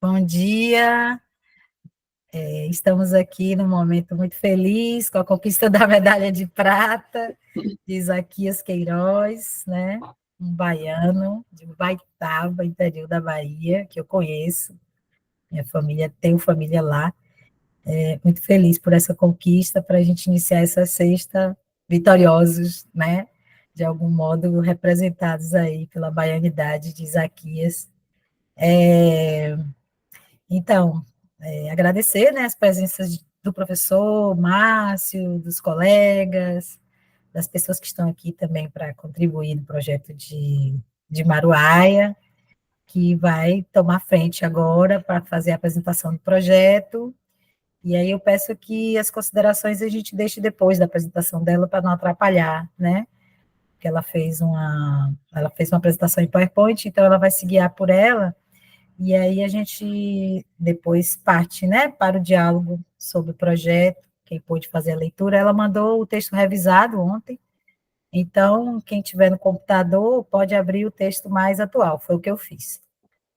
Bom dia. Estamos aqui num momento muito feliz com a conquista da medalha de prata de Isaquias Queiroz, né? Um baiano de Baitaba, interior da Bahia, que eu conheço. Minha família, tenho família lá. Muito feliz por essa conquista, para a gente iniciar essa sexta vitoriosos, né? De algum modo representados aí pela baianidade de Isaquias. Então, agradecer, né, as presenças do professor Márcio, dos colegas, das pessoas que estão aqui também para contribuir no projeto de Maruaia, que vai tomar frente agora para fazer a apresentação do projeto. E aí eu peço que as considerações a gente deixe depois da apresentação dela para não atrapalhar, né? Porque ela fez uma apresentação em PowerPoint, então ela vai se guiar por ela. E aí a gente depois parte, né, para o diálogo sobre o projeto, quem pôde fazer a leitura. Ela mandou o texto revisado ontem, então quem tiver no computador pode abrir o texto mais atual, foi o que eu fiz,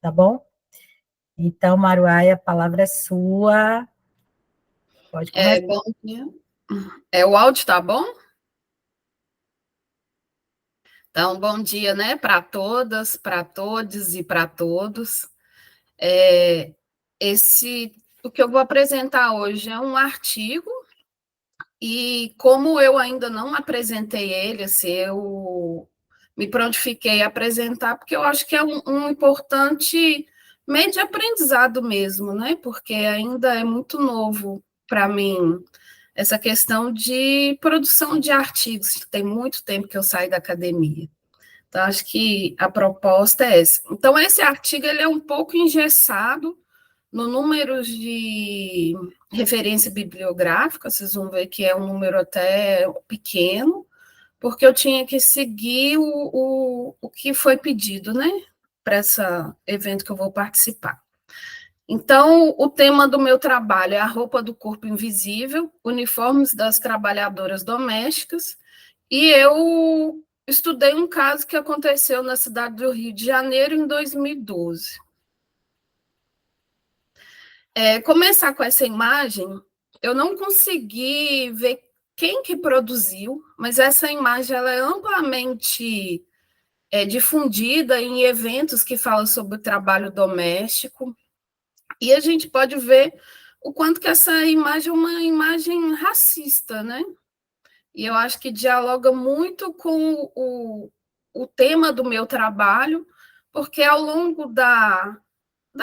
tá bom? Então, Maruaia, a palavra é sua, pode começar. Bom dia. O áudio tá bom? Então, bom dia, né, para todas, para todos e para todos. É, o que eu vou apresentar hoje é um artigo, e como eu ainda não apresentei ele, assim, eu me prontifiquei a apresentar, porque eu acho que é um importante meio de aprendizado mesmo, né, porque ainda é muito novo para mim essa questão de produção de artigos. Tem muito tempo que eu saí da academia. Então, acho que a proposta é essa. Então, esse artigo ele é um pouco engessado no número de referência bibliográfica, vocês vão ver que é um número até pequeno, porque eu tinha que seguir o que foi pedido, né, para esse evento que eu vou participar. Então, o tema do meu trabalho é a roupa do corpo invisível, uniformes das trabalhadoras domésticas, e eu estudei um caso que aconteceu na cidade do Rio de Janeiro em 2012. Começar com essa imagem, eu não consegui ver quem que produziu, mas essa imagem ela é amplamente difundida em eventos que falam sobre o trabalho doméstico, e a gente pode ver o quanto que essa imagem é uma imagem racista, né? E eu acho que dialoga muito com o tema do meu trabalho, porque ao longo da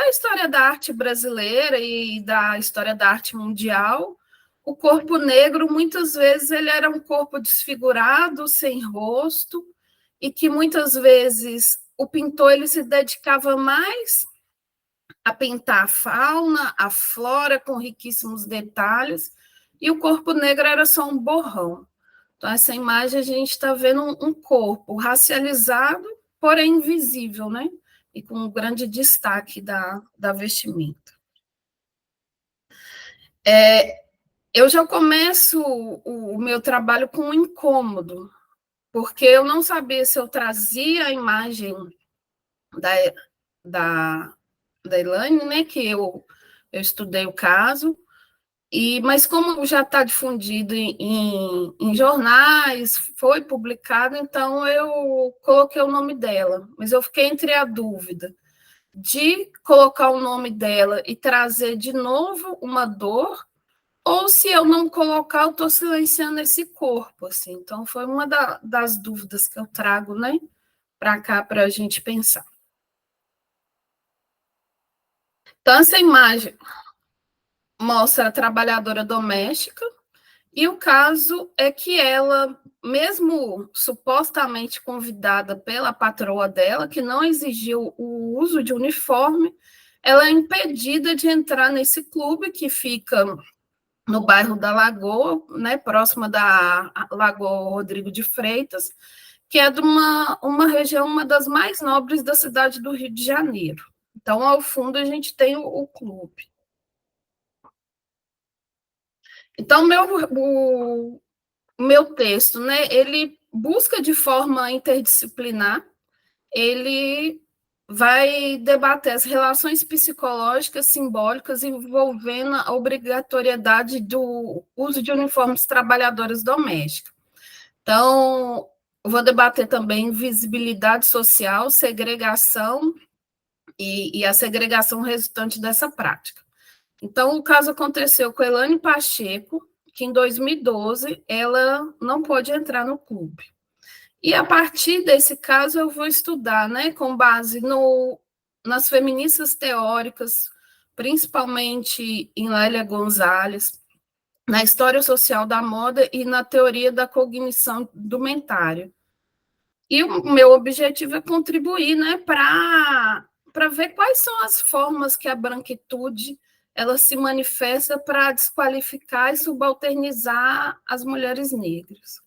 história da arte brasileira e da história da arte mundial, o corpo negro, muitas vezes, ele era um corpo desfigurado, sem rosto, e que muitas vezes o pintor ele se dedicava mais a pintar a fauna, a flora com riquíssimos detalhes, e o corpo negro era só um borrão. Então, essa imagem a gente está vendo um corpo racializado, porém invisível, né? E com um grande destaque da vestimenta. Eu já começo o meu trabalho com um incômodo, porque eu não sabia se eu trazia a imagem da, da, da Elaine, né, que eu estudei o caso, mas como já está difundido em jornais, foi publicado, então eu coloquei o nome dela. Mas eu fiquei entre a dúvida de colocar o nome dela e trazer de novo uma dor, ou se eu não colocar, eu estou silenciando esse corpo. Assim. Então, foi uma das dúvidas que eu trago, né, para cá para a gente pensar. Então, essa imagem mostra a trabalhadora doméstica, e o caso é que ela, mesmo supostamente convidada pela patroa dela, que não exigiu o uso de uniforme, ela é impedida de entrar nesse clube que fica no bairro da Lagoa, né, próxima da Lagoa Rodrigo de Freitas, que é de uma região, uma das mais nobres da cidade do Rio de Janeiro. Então, ao fundo, a gente tem o clube. Então, o meu texto, né, ele busca de forma interdisciplinar, ele vai debater as relações psicológicas simbólicas envolvendo a obrigatoriedade do uso de uniformes trabalhadoras domésticas. Então, vou debater também visibilidade social, segregação e a segregação resultante dessa prática. Então, o caso aconteceu com a Elaine Pacheco, que em 2012 ela não pôde entrar no clube. E a partir desse caso eu vou estudar, né, com base nas feministas teóricas, principalmente em Lélia Gonzalez, na história social da moda e na teoria da cognição indumentária. E o meu objetivo é contribuir, né, para ver quais são as formas que a branquitude ela se manifesta para desqualificar e subalternizar as mulheres negras.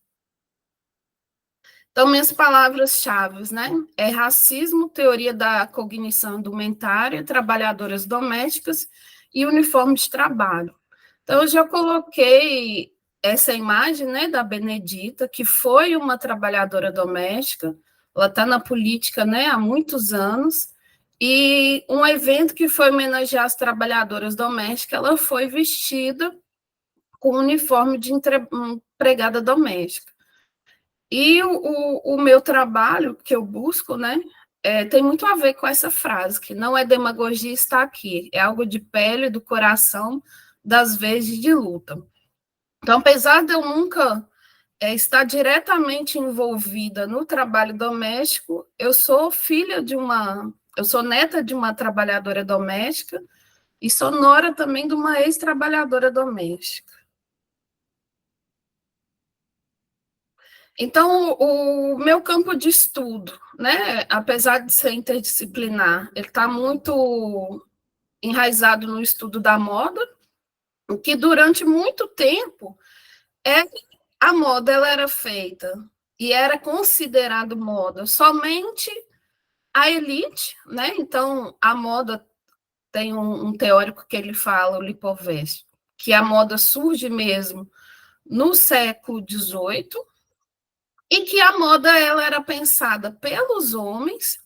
Então, minhas palavras-chave, né? É racismo, teoria da cognição indumentária, trabalhadoras domésticas e uniforme de trabalho. Então, eu já coloquei essa imagem, né, da Benedita, que foi uma trabalhadora doméstica, ela está na política, né, há muitos anos, e um evento que foi homenagear as trabalhadoras domésticas, ela foi vestida com o uniforme de empregada doméstica. E o meu trabalho, que eu busco, né, tem muito a ver com essa frase, que não é demagogia estar aqui, é algo de pele, do coração, das vezes de luta. Então, apesar de eu nunca estar diretamente envolvida no trabalho doméstico, eu sou eu sou neta de uma trabalhadora doméstica e sou nora também de uma ex-trabalhadora doméstica. Então, o meu campo de estudo, né, apesar de ser interdisciplinar, ele está muito enraizado no estudo da moda, que durante muito tempo a moda ela era feita e era considerado moda somente a elite, né? Então, a moda tem um teórico que ele fala, o Lipovetsky, que a moda surge mesmo no século XVIII, e que a moda ela era pensada pelos homens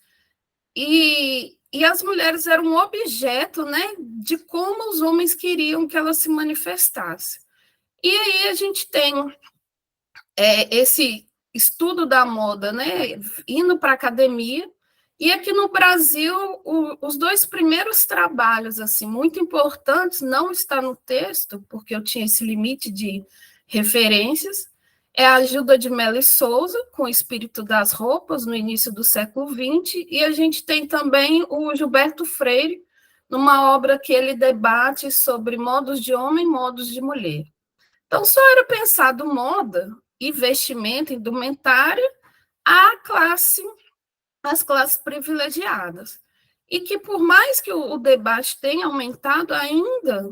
e as mulheres eram um objeto, né, de como os homens queriam que ela se manifestasse. E aí a gente tem esse estudo da moda, né, indo para a academia, e aqui no Brasil, os dois primeiros trabalhos, assim, muito importantes, não está no texto, porque eu tinha esse limite de referências, é a Gilda de Mello e Souza, com o Espírito das Roupas, no início do século XX, e a gente tem também o Gilberto Freire, numa obra que ele debate sobre modos de homem e modos de mulher. Então, só era pensado moda e vestimenta, indumentária, as classes privilegiadas. E que, por mais que o debate tenha aumentado, ainda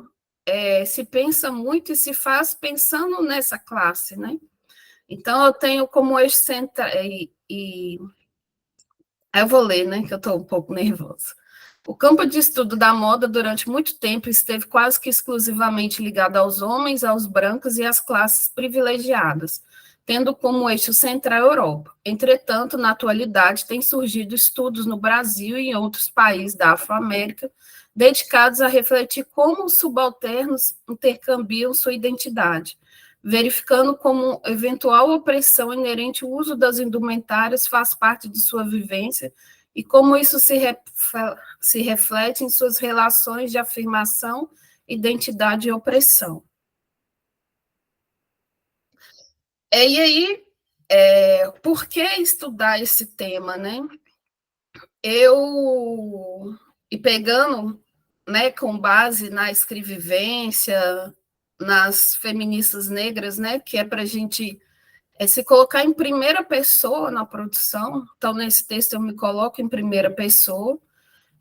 se pensa muito e se faz pensando nessa classe, né? Então, eu tenho como eixo central, eu vou ler, né, que eu estou um pouco nervosa. O campo de estudo da moda, durante muito tempo, esteve quase que exclusivamente ligado aos homens, aos brancos e às classes privilegiadas, tendo como eixo central a Europa. Entretanto, na atualidade, têm surgido estudos no Brasil e em outros países da Afro-América, dedicados a refletir como os subalternos intercambiam sua identidade, verificando como eventual opressão inerente ao uso das indumentárias faz parte de sua vivência e como isso se reflete em suas relações de afirmação, identidade e opressão. E aí, por que estudar esse tema, né? E pegando, né, com base na escrevivência, nas feministas negras, né, que é para a gente se colocar em primeira pessoa na produção. Então, nesse texto, eu me coloco em primeira pessoa.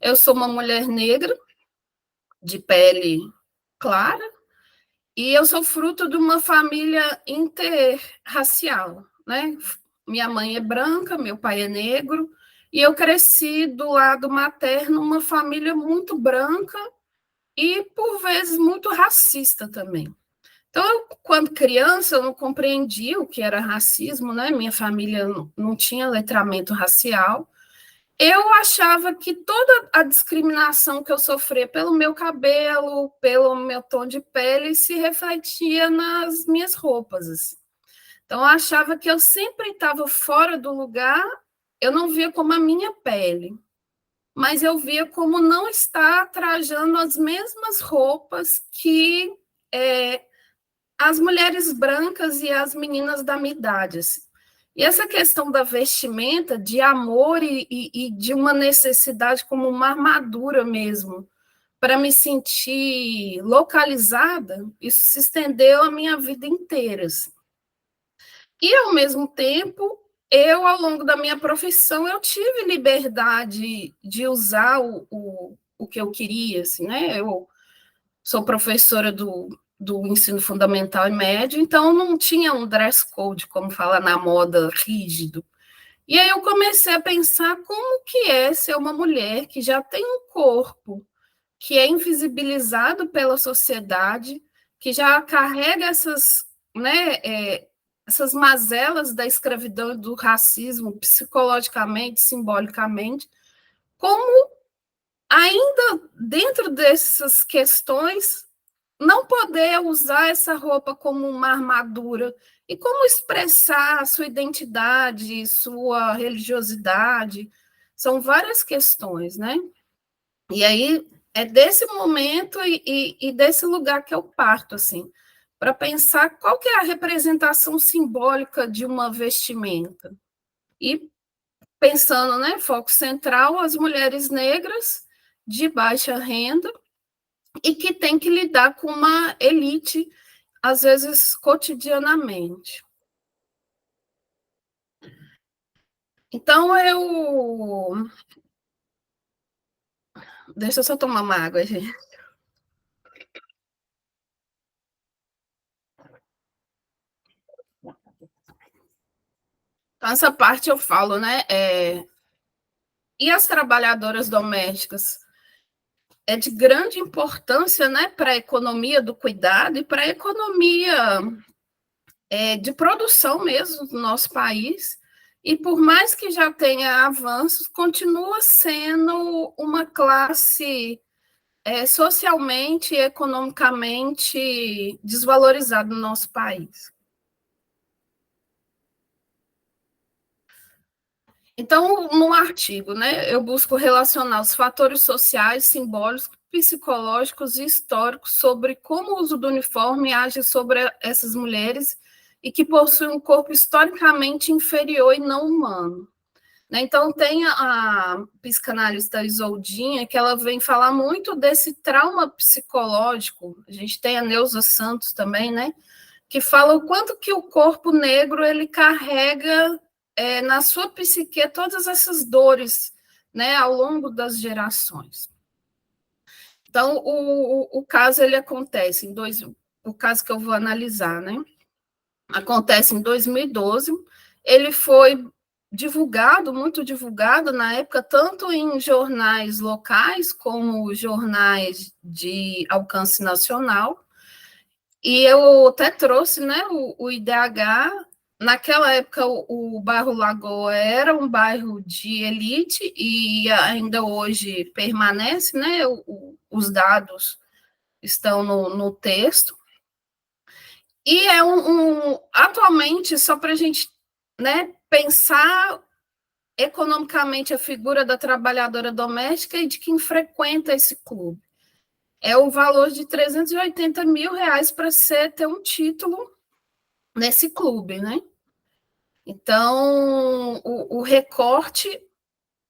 Eu sou uma mulher negra, de pele clara, e eu sou fruto de uma família interracial, né? Minha mãe é branca, meu pai é negro, e eu cresci do lado materno, uma família muito branca e, por vezes, muito racista também. Então, quando criança, eu não compreendia o que era racismo, né? Minha família não tinha letramento racial, eu achava que toda a discriminação que eu sofria pelo meu cabelo, pelo meu tom de pele, se refletia nas minhas roupas. Assim. Então, eu achava que eu sempre estava fora do lugar, eu não via como a minha pele, mas eu via como não estar trajando as mesmas roupas que as mulheres brancas e as meninas da minha idade. Assim. E essa questão da vestimenta, de amor e de uma necessidade como uma armadura mesmo, para me sentir localizada, isso se estendeu a minha vida inteira. Assim. E, ao mesmo tempo, eu, ao longo da minha profissão, eu tive liberdade de usar o que eu queria, assim, né? Eu sou professora do ensino fundamental e médio, então não tinha um dress code, como fala na moda, rígido. E aí eu comecei a pensar como que é ser uma mulher que já tem um corpo que é invisibilizado pela sociedade, que já carrega né, essas mazelas da escravidão e do racismo psicologicamente, simbolicamente, como ainda dentro dessas questões não poder usar essa roupa como uma armadura e como expressar sua identidade, sua religiosidade, são várias questões, né? E aí é desse momento e desse lugar que eu parto, assim, para pensar qual que é a representação simbólica de uma vestimenta. E pensando, né, foco central, as mulheres negras de baixa renda e que tem que lidar com uma elite, às vezes cotidianamente. Então, eu. Deixa eu só tomar uma água, gente. Então, essa parte eu falo, né? E as trabalhadoras domésticas? É de grande importância, né, para a economia do cuidado e para a economia de produção mesmo do nosso país. E por mais que já tenha avanços, continua sendo uma classe socialmente e economicamente desvalorizada no nosso país. Então, no artigo, né, eu busco relacionar os fatores sociais, simbólicos, psicológicos e históricos sobre como o uso do uniforme age sobre essas mulheres e que possuem um corpo historicamente inferior e não humano. Né? Então, tem a psicanalista Isoldinha, que ela vem falar muito desse trauma psicológico. A gente tem a Neuza Santos também, né? Que fala o quanto que o corpo negro ele carrega na sua psique todas essas dores, né, ao longo das gerações. Então, o caso ele acontece o caso que eu vou analisar, né, acontece em 2012, ele foi divulgado, muito divulgado na época, tanto em jornais locais como jornais de alcance nacional, e eu até trouxe, né, o IDH. Naquela época, o bairro Lagoa era um bairro de elite e ainda hoje permanece, né? Os dados estão no texto. E é atualmente, só para a gente, né, pensar economicamente a figura da trabalhadora doméstica e de quem frequenta esse clube. É o valor de R$380 mil para ter um título nesse clube, né? Então, o recorte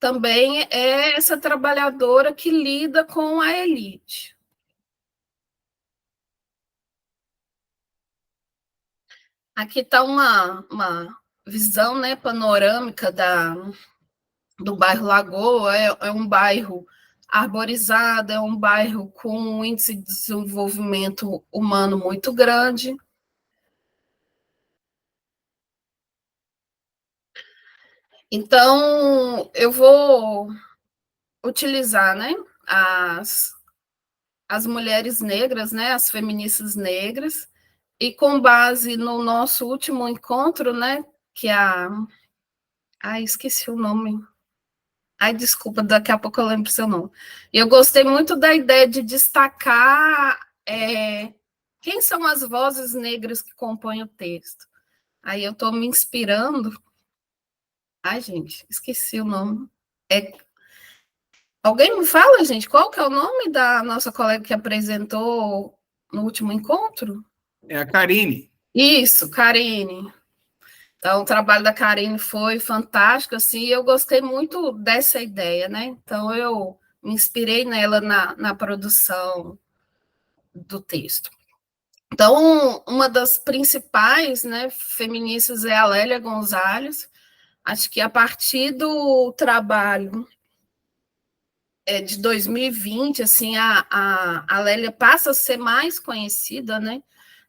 também é essa trabalhadora que lida com a elite. Aqui está uma visão, né, panorâmica do bairro Lagoa. É um bairro arborizado, é um bairro com um índice de desenvolvimento humano muito grande. Então, eu vou utilizar, né, as mulheres negras, né, as feministas negras, e com base no nosso último encontro, né, que esqueci o nome, Ai, desculpa, daqui a pouco eu lembro seu nome. E eu gostei muito da ideia de destacar quem são as vozes negras que compõem o texto. Aí eu estou me inspirando. Ai, gente, esqueci o nome. Alguém me fala, gente, qual que é o nome da nossa colega que apresentou no último encontro? É a Karine. Isso, Karine. Então, o trabalho da Karine foi fantástico, assim, e eu gostei muito dessa ideia, né? Então, eu me inspirei nela na produção do texto. Então, uma das principais, né, feministas é a Lélia Gonzalez. Acho que a partir do trabalho de 2020, assim, a Lélia passa a ser mais conhecida, né?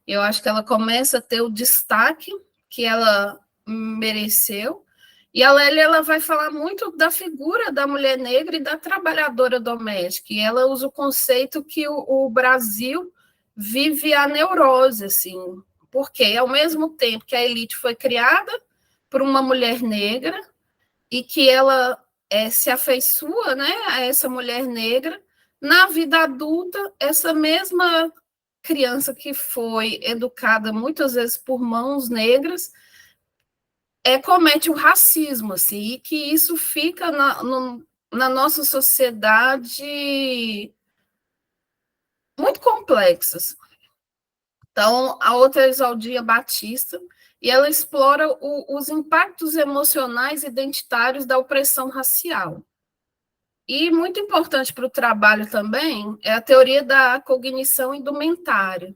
Eu acho que ela começa a ter o destaque que ela mereceu. E a Lélia ela vai falar muito da figura da mulher negra e da trabalhadora doméstica. E ela usa o conceito que o Brasil vive a neurose, assim, porque ao mesmo tempo que a elite foi criada por uma mulher negra e que ela se afeiçoa, né, a essa mulher negra, na vida adulta, essa mesma criança que foi educada muitas vezes por mãos negras comete o racismo, assim, e que isso fica na nossa sociedade muito complexo. Então, a outra é a Isaldia Batista, e ela explora os impactos emocionais identitários da opressão racial. E muito importante para o trabalho também é a teoria da cognição indumentária.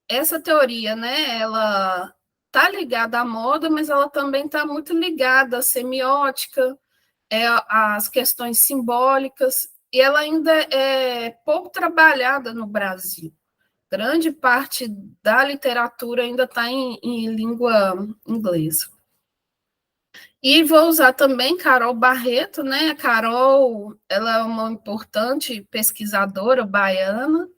Essa teoria, né, ela está ligada à moda, mas ela também está muito ligada à semiótica, às questões simbólicas, e ela ainda é pouco trabalhada no Brasil. Grande parte da literatura ainda está em língua inglesa. E vou usar também Carol Barreto, né? A Carol, ela é uma importante pesquisadora baiana,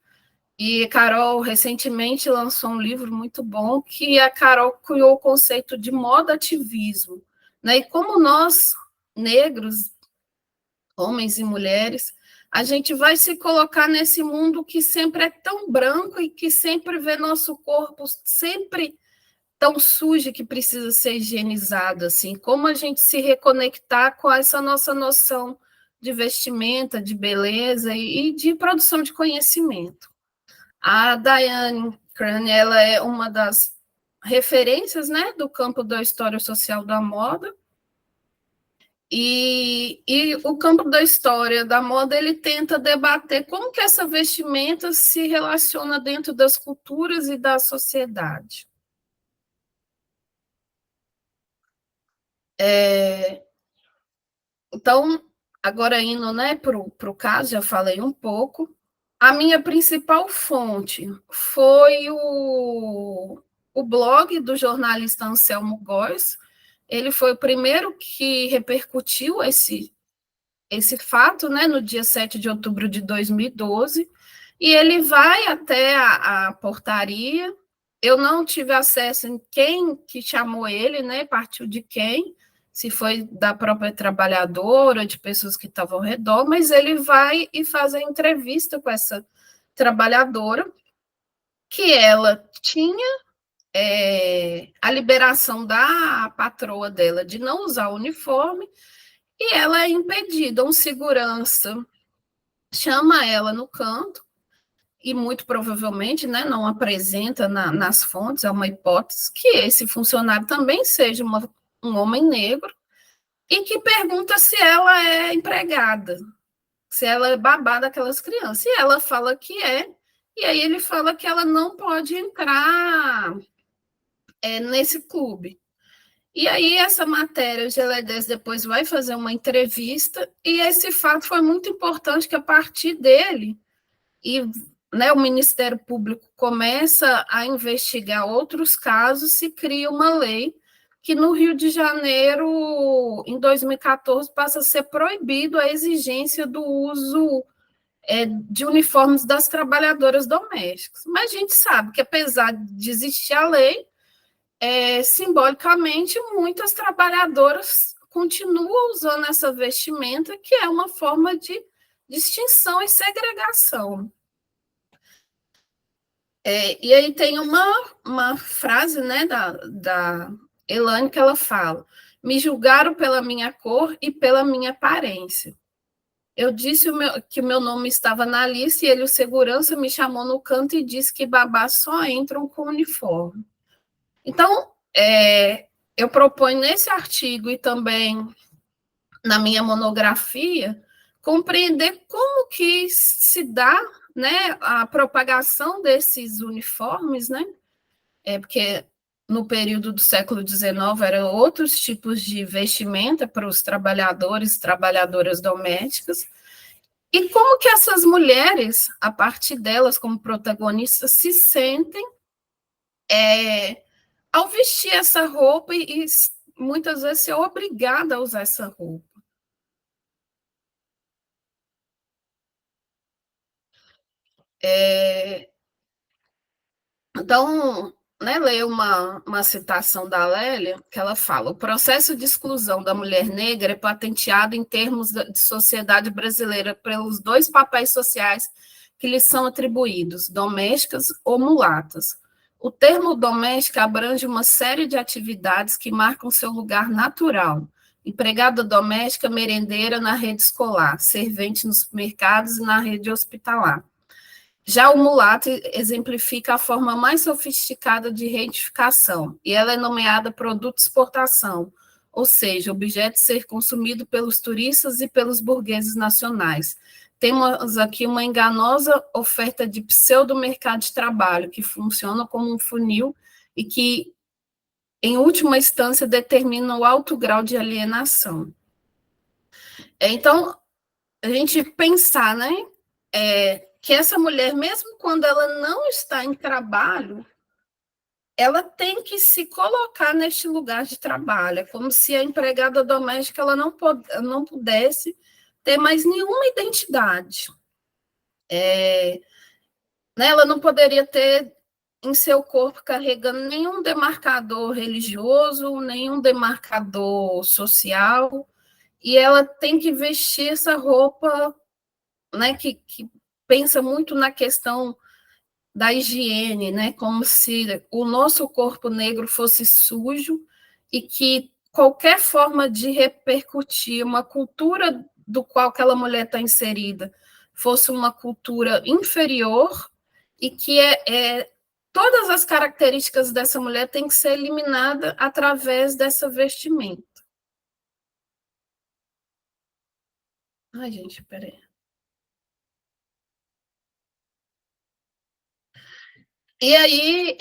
e a Carol recentemente lançou um livro muito bom que a Carol criou o conceito de moda ativismo, né? E como nós, negros, homens e mulheres, a gente vai se colocar nesse mundo que sempre é tão branco e que sempre vê nosso corpo sempre tão sujo que precisa ser higienizado, assim, como a gente se reconectar com essa nossa noção de vestimenta, de beleza e de produção de conhecimento. A Diane Crane, ela é uma das referências, né, do campo da história social da moda, e o campo da história da moda, ele tenta debater como que essa vestimenta se relaciona dentro das culturas e da sociedade. Então, agora indo, né, para o caso, já falei um pouco, a minha principal fonte foi o blog do jornalista Anselmo Góes. Ele foi o primeiro que repercutiu esse fato, né, no dia 7 de outubro de 2012, e ele vai até a portaria. Eu não tive acesso em quem que chamou ele, né, partiu de quem, se foi da própria trabalhadora, de pessoas que estavam ao redor, mas ele vai e faz a entrevista com essa trabalhadora, que ela tinha a liberação da patroa dela de não usar o uniforme, e ela é impedida. Um segurança chama ela no canto, e muito provavelmente, né, não apresenta nas fontes, é uma hipótese, que esse funcionário também seja um homem negro, e que pergunta se ela é empregada, se ela é babá daquelas crianças. E ela fala que é, e aí ele fala que ela não pode entrar nesse clube. E aí essa matéria, o G10 depois vai fazer uma entrevista, e esse fato foi muito importante, que a partir dele, e né, o Ministério Público começa a investigar outros casos, se cria uma lei que no Rio de Janeiro, em 2014, passa a ser proibido a exigência do uso de uniformes das trabalhadoras domésticas. Mas a gente sabe que, apesar de existir a lei, simbolicamente, muitas trabalhadoras continua usando essa vestimenta, que é uma forma de distinção e segregação. E aí tem uma frase, né, da Elane, que ela fala: me julgaram pela minha cor e pela minha aparência. Eu disse que o meu nome estava na lista e ele, o segurança, me chamou no canto e disse que babás só entram com uniforme. Então, eu proponho nesse artigo e também na minha monografia compreender como que se dá, né, a propagação desses uniformes, né? Porque no período do século XIX eram outros tipos de vestimenta para os trabalhadores, trabalhadoras domésticas, e como que essas mulheres, a partir delas como protagonistas, se sentem ao vestir essa roupa e muitas vezes ser obrigada a usar essa roupa. Então, né, leio uma citação da Lélia, que ela fala: o processo de exclusão da mulher negra é patenteado em termos de sociedade brasileira pelos dois papéis sociais que lhes são atribuídos, domésticas ou mulatas. O termo doméstica abrange uma série de atividades que marcam seu lugar natural: empregada doméstica, merendeira na rede escolar, servente nos mercados e na rede hospitalar. Já o mulato exemplifica a forma mais sofisticada de reedificação, e ela é nomeada produto de exportação, ou seja, objeto de ser consumido pelos turistas e pelos burgueses nacionais. Temos aqui uma enganosa oferta de pseudo-mercado de trabalho, que funciona como um funil e que, em última instância, determina o alto grau de alienação. Então, a gente pensar, né, que essa mulher, mesmo quando ela não está em trabalho, ela tem que se colocar neste lugar de trabalho. É como se a empregada doméstica ela não pudesse ter mais nenhuma identidade. Né, ela não poderia ter em seu corpo carregando nenhum demarcador religioso, nenhum demarcador social, e ela tem que vestir essa roupa, né, que pensa muito na questão da higiene, né? Como se o nosso corpo negro fosse sujo e que qualquer forma de repercutir uma cultura do qual aquela mulher está inserida fosse uma cultura inferior e que todas as características dessa mulher têm que ser eliminadas através dessa vestimenta. Ai, gente, peraí. E aí,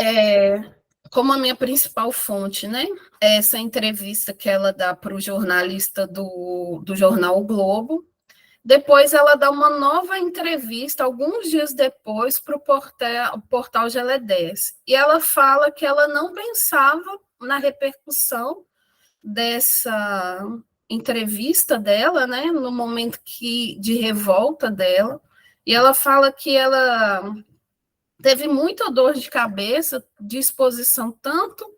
como a minha principal fonte, né, essa entrevista que ela dá para o jornalista do jornal O Globo, depois ela dá uma nova entrevista, alguns dias depois, para o portal GL10. E ela fala que ela não pensava na repercussão dessa entrevista dela, né, no momento de revolta dela, e ela fala que ela teve muita dor de cabeça, de exposição tanto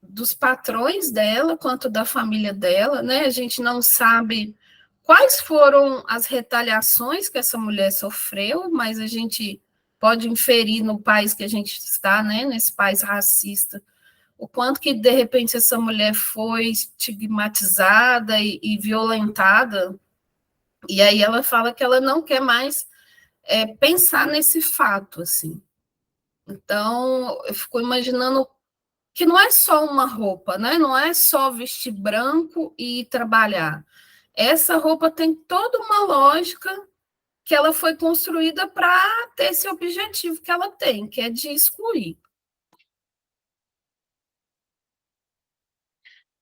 dos patrões dela quanto da família dela, né? A gente não sabe quais foram as retaliações que essa mulher sofreu, mas a gente pode inferir no país que a gente está, né? Nesse país racista, o quanto que de repente essa mulher foi estigmatizada e violentada. E aí ela fala que ela não quer mais pensar nesse fato, assim. Então, eu fico imaginando que não é só uma roupa, né? Não é só vestir branco e trabalhar. Essa roupa tem toda uma lógica que ela foi construída para ter esse objetivo que ela tem, que é de excluir.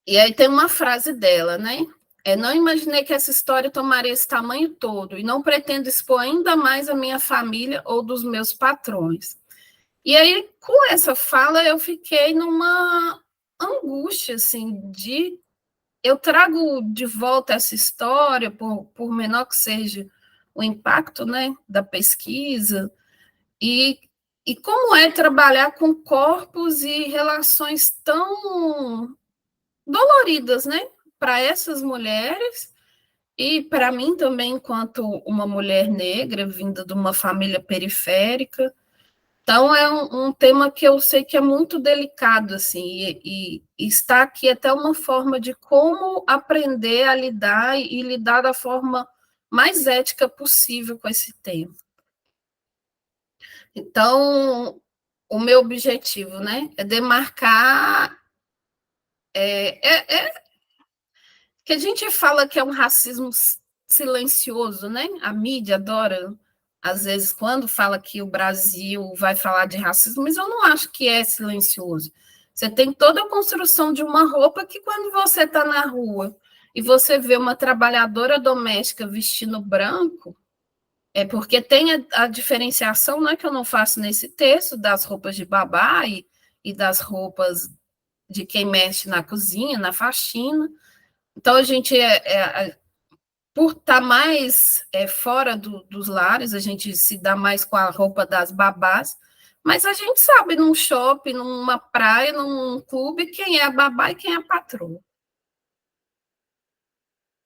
E aí tem uma frase dela, né? Não imaginei que essa história tomaria esse tamanho todo e não pretendo expor ainda mais a minha família ou dos meus patrões. E aí, com essa fala, eu fiquei numa angústia, assim, eu trago de volta essa história, por menor que seja o impacto, né, da pesquisa, e, e como é trabalhar com corpos e relações tão doloridas, né? para essas mulheres e para mim também, enquanto uma mulher negra, vinda de uma família periférica. Então, é um tema que eu sei que é muito delicado, assim, e está aqui até uma forma de como aprender a lidar e lidar da forma mais ética possível com esse tema. Então, o meu objetivo, né, é demarcar que a gente fala que é um racismo silencioso, né? A mídia adora, às vezes, quando fala que o Brasil vai falar de racismo, mas eu não acho que é silencioso. Você tem toda a construção de uma roupa que, quando você está na rua e você vê uma trabalhadora doméstica vestindo branco, é porque tem a diferenciação, né, que eu não faço nesse texto, das roupas de babá e das roupas de quem mexe na cozinha, na faxina. Então, a gente, por estar mais fora dos lares, a gente se dá mais com a roupa das babás, mas a gente sabe num shopping, numa praia, num clube, quem é a babá e quem é a patroa.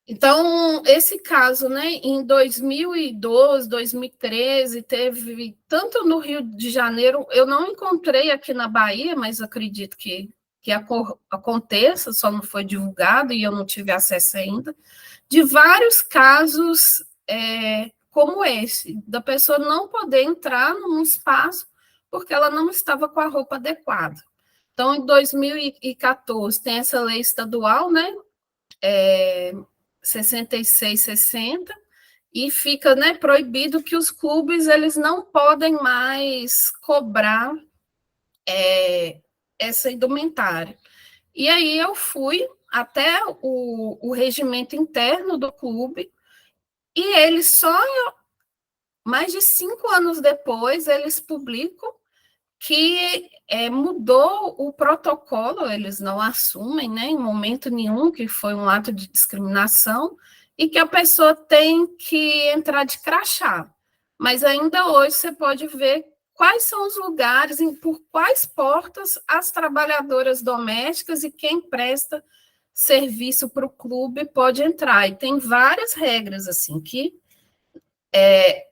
Então, esse caso, né, em 2012, 2013, teve, tanto no Rio de Janeiro, eu não encontrei aqui na Bahia, mas acredito que aconteça, só não foi divulgado e eu não tive acesso ainda, de vários casos como esse, da pessoa não poder entrar num espaço porque ela não estava com a roupa adequada. Então, em 2014, tem essa lei estadual, né, 6660, e fica, né, proibido que os clubes eles não podem mais cobrar essa indumentária. E aí eu fui até o regimento interno do clube, e eles só mais de 5 anos depois eles publicam que mudou o protocolo, eles não assumem, né, em momento nenhum que foi um ato de discriminação e que a pessoa tem que entrar de crachá. Mas ainda hoje você pode ver quais são os lugares, por quais portas as trabalhadoras domésticas e quem presta serviço para o clube pode entrar. E tem várias regras, assim, que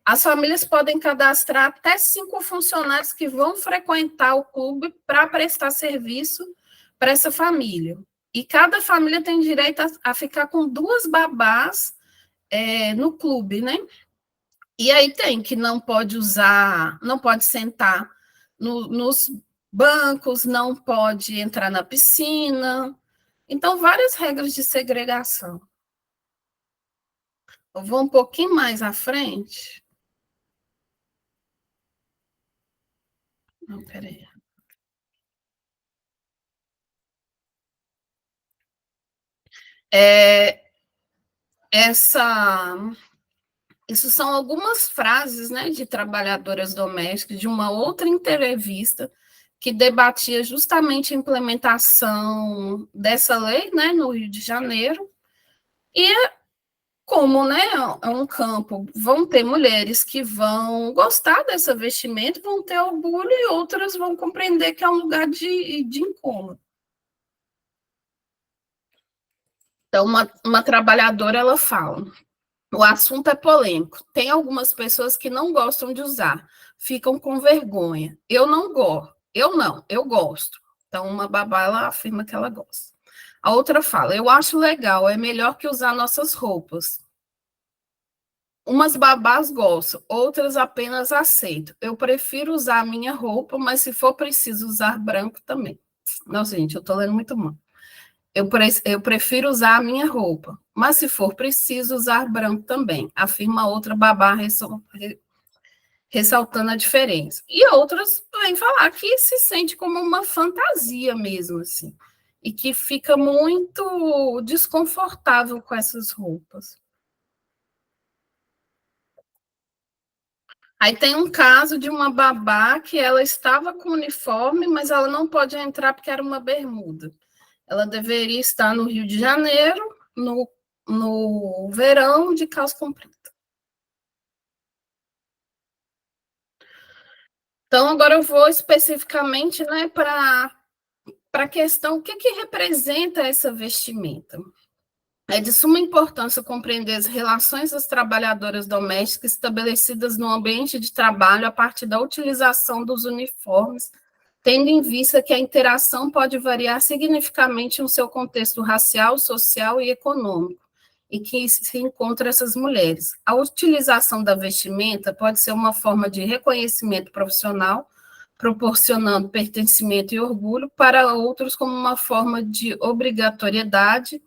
as famílias podem cadastrar até 5 funcionários que vão frequentar o clube para prestar serviço para essa família. E cada família tem direito a ficar com 2 babás no clube, né? E aí tem que não pode usar, não pode sentar nos bancos, não pode entrar na piscina. Então, várias regras de segregação. Eu vou um pouquinho mais à frente. Não, peraí. Isso são algumas frases, né, de trabalhadoras domésticas de uma outra entrevista que debatia justamente a implementação dessa lei, né, no Rio de Janeiro. E como, né, é um campo, vão ter mulheres que vão gostar dessa vestimenta, vão ter orgulho, e outras vão compreender que é um lugar de incômodo. Então, uma trabalhadora, ela fala: o assunto é polêmico. Tem algumas pessoas que não gostam de usar, ficam com vergonha. Eu não gosto. Eu gosto. Então, uma babá, ela afirma que ela gosta. A outra fala: eu acho legal, é melhor que usar nossas roupas. Umas babás gostam, outras apenas aceitam. Eu prefiro usar a minha roupa, mas se for preciso usar branco também. Nossa, gente, eu estou lendo muito mal. Eu prefiro usar a minha roupa, mas se for preciso usar branco também, afirma outra babá, ressaltando a diferença. E outras vêm falar que se sente como uma fantasia mesmo, assim, e que fica muito desconfortável com essas roupas. Aí tem um caso de uma babá que ela estava com uniforme, mas ela não pode entrar porque era uma bermuda. Ela deveria estar no Rio de Janeiro, no verão, de calça comprida. Então, agora eu vou especificamente, né, para a questão, o que representa essa vestimenta? É de suma importância compreender as relações das trabalhadoras domésticas estabelecidas no ambiente de trabalho a partir da utilização dos uniformes, tendo em vista que a interação pode variar significativamente no seu contexto racial, social e econômico, e que se encontram essas mulheres. A utilização da vestimenta pode ser uma forma de reconhecimento profissional, proporcionando pertencimento e orgulho, para outros como uma forma de obrigatoriedade,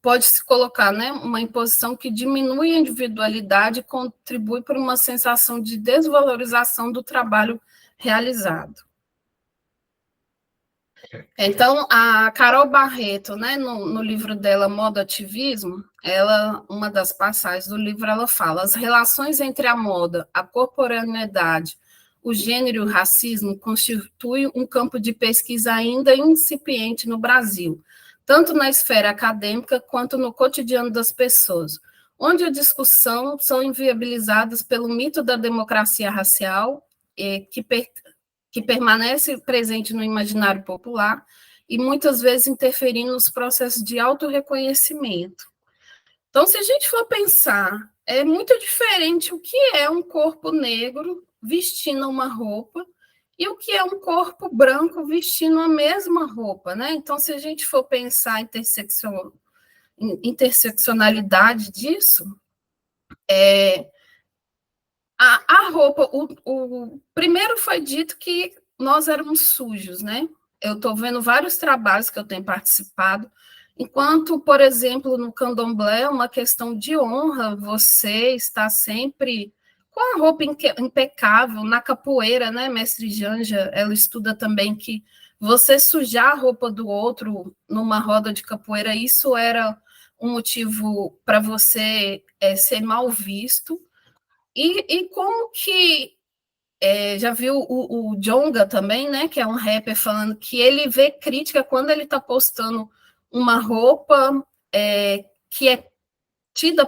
pode-se colocar, né, uma imposição que diminui a individualidade e contribui para uma sensação de desvalorização do trabalho realizado. Então, a Carol Barreto, né, no livro dela, Modo Ativismo, uma das passagens do livro, ela fala: as relações entre a moda, a corporeidade, o gênero e o racismo constituem um campo de pesquisa ainda incipiente no Brasil, tanto na esfera acadêmica quanto no cotidiano das pessoas, onde a discussão são inviabilizadas pelo mito da democracia racial, que permanece presente no imaginário popular e muitas vezes interferindo nos processos de autorreconhecimento. Então, se a gente for pensar, é muito diferente o que é um corpo negro vestindo uma roupa e o que é um corpo branco vestindo a mesma roupa, né? Então, se a gente for pensar a interseccionalidade disso, a roupa, primeiro foi dito que nós éramos sujos, né? Eu estou vendo vários trabalhos que eu tenho participado, enquanto, por exemplo, no candomblé é uma questão de honra, você está sempre com a roupa impecável, na capoeira, né, mestre Janja, ela estuda também que você sujar a roupa do outro numa roda de capoeira, isso era um motivo para você ser mal visto. E como que já viu o Djonga também, né? Que é um rapper falando que ele vê crítica quando ele está postando uma roupa que é tida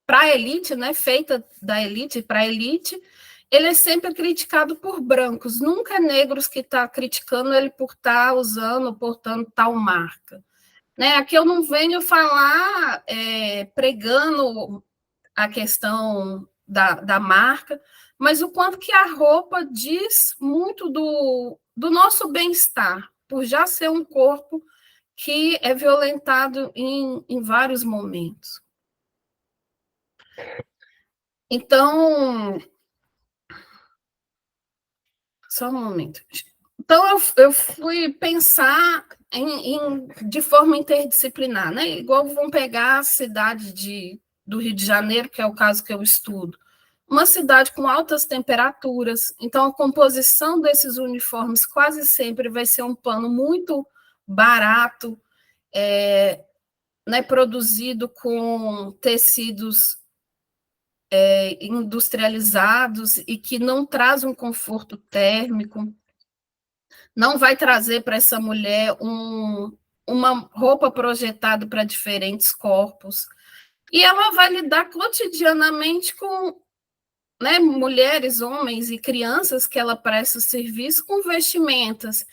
para a elite, né? Feita da elite para a elite, ele é sempre criticado por brancos, nunca negros que está criticando ele por estar usando, portando tal marca. Né? Aqui eu não venho falar pregando a questão da marca, mas o quanto que a roupa diz muito do nosso bem-estar, por já ser um corpo que é violentado em vários momentos. Então, só um momento. Então, eu fui pensar de forma interdisciplinar, né? Igual vão pegar a cidade do Rio de Janeiro, que é o caso que eu estudo, uma cidade com altas temperaturas, então a composição desses uniformes quase sempre vai ser um pano muito barato, né, produzido com tecidos industrializados e que não traz um conforto térmico, não vai trazer para essa mulher uma roupa projetada para diferentes corpos, e ela vai lidar cotidianamente com, né, mulheres, homens e crianças que ela presta serviço com vestimentas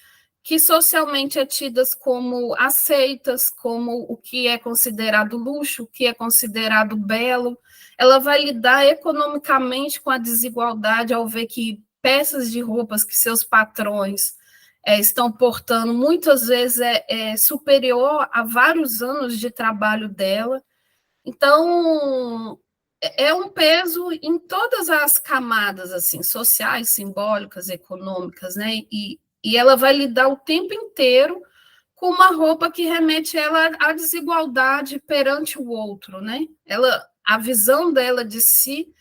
que socialmente é tidas como aceitas, como o que é considerado luxo, o que é considerado belo. Ela vai lidar economicamente com a desigualdade ao ver que peças de roupas que seus patrões estão portando, muitas vezes superior a vários anos de trabalho dela. Então, é um peso em todas as camadas, assim, sociais, simbólicas, econômicas, né? E ela vai lidar o tempo inteiro com uma roupa que remete ela à desigualdade perante o outro, né? A visão dela de si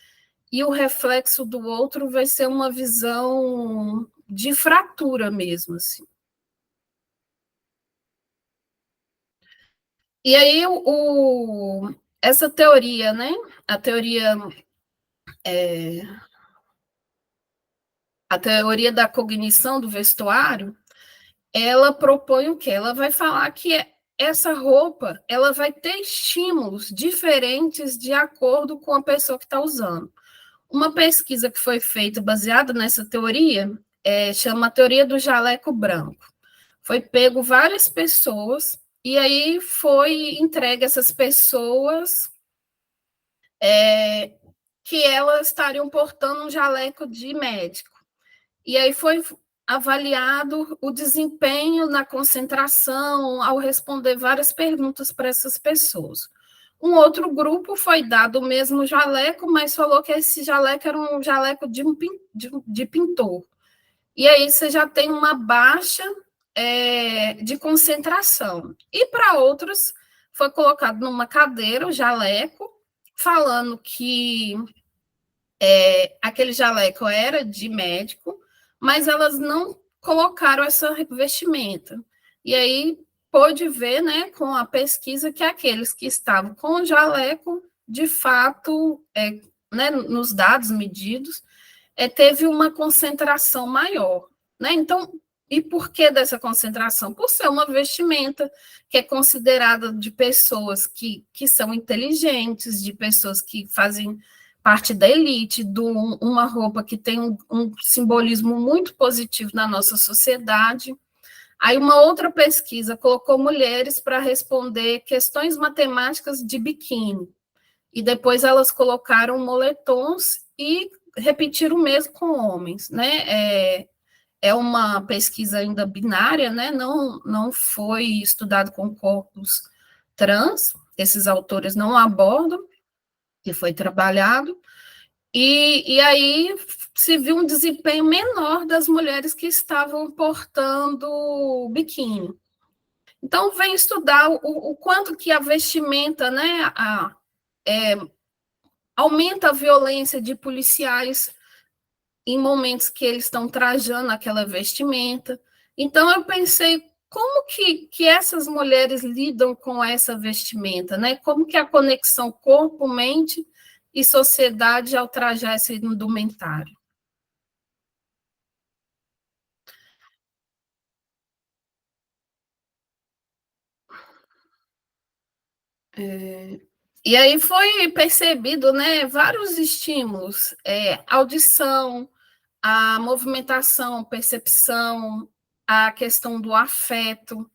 e o reflexo do outro vai ser uma visão de fratura mesmo, assim. E aí, essa teoria, né? A teoria da cognição do vestuário, ela propõe o quê? Ela vai falar que essa roupa ela vai ter estímulos diferentes de acordo com a pessoa que está usando. Uma pesquisa que foi feita baseada nessa teoria chama a teoria do jaleco branco. Foi pego várias pessoas e aí foi entregue essas pessoas que elas estariam portando um jaleco de médico. E aí foi avaliado o desempenho na concentração ao responder várias perguntas para essas pessoas. Um outro grupo foi dado o mesmo jaleco, mas falou que esse jaleco era um jaleco de pintor. E aí você já tem uma baixa de concentração. E para outros, foi colocado numa cadeira o jaleco, falando que aquele jaleco era de médico, mas elas não colocaram essa vestimenta. E aí pôde ver, né, com a pesquisa, que aqueles que estavam com o jaleco, de fato, né, nos dados medidos, teve uma concentração maior. Né? Então, e por que dessa concentração? Por ser uma vestimenta que é considerada de pessoas que são inteligentes, de pessoas que fazem parte da elite, uma roupa que tem um simbolismo muito positivo na nossa sociedade. Aí uma outra pesquisa colocou mulheres para responder questões matemáticas de biquíni, e depois elas colocaram moletons e repetiram o mesmo com homens, né? É uma pesquisa ainda binária, né? Não foi estudado com corpos trans, esses autores não abordam, que foi trabalhado, e aí se viu um desempenho menor das mulheres que estavam portando biquíni. Então, vem estudar o quanto que a vestimenta, né, aumenta a violência de policiais em momentos que eles estão trajando aquela vestimenta. Então, eu pensei, como que essas mulheres lidam com essa vestimenta, né? Como que a conexão corpo, mente e sociedade ao trajar esse indumentário. E aí foi percebido, né, vários estímulos, audição, a movimentação, percepção, a questão do afeto,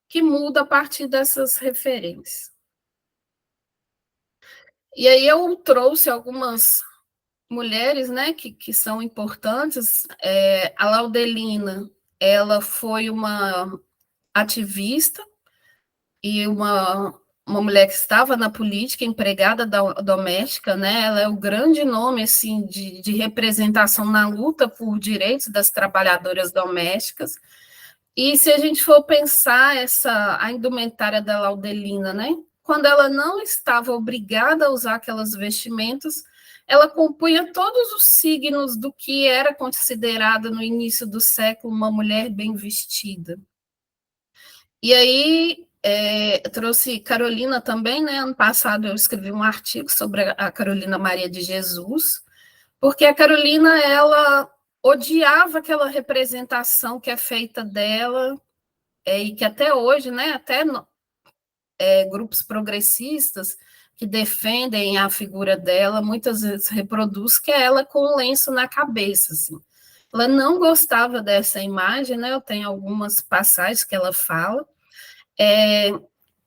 que muda a partir dessas referências. E aí eu trouxe algumas mulheres, né, que são importantes. A Laudelina, ela foi uma ativista e uma mulher que estava na política, empregada doméstica, né? Ela é o grande nome assim de representação na luta por direitos das trabalhadoras domésticas. E se a gente for pensar a indumentária da Laudelina, né? Quando ela não estava obrigada a usar aquelas vestimentas, ela compunha todos os signos do que era considerado no início do século uma mulher bem vestida. E aí trouxe Carolina também, né? Ano passado eu escrevi um artigo sobre a Carolina Maria de Jesus, porque a Carolina, ela odiava aquela representação que é feita dela, e que até hoje, né, até grupos progressistas que defendem a figura dela, muitas vezes reproduz que é ela com um lenço na cabeça, assim. Ela não gostava dessa imagem, né? Eu tenho algumas passagens que ela fala.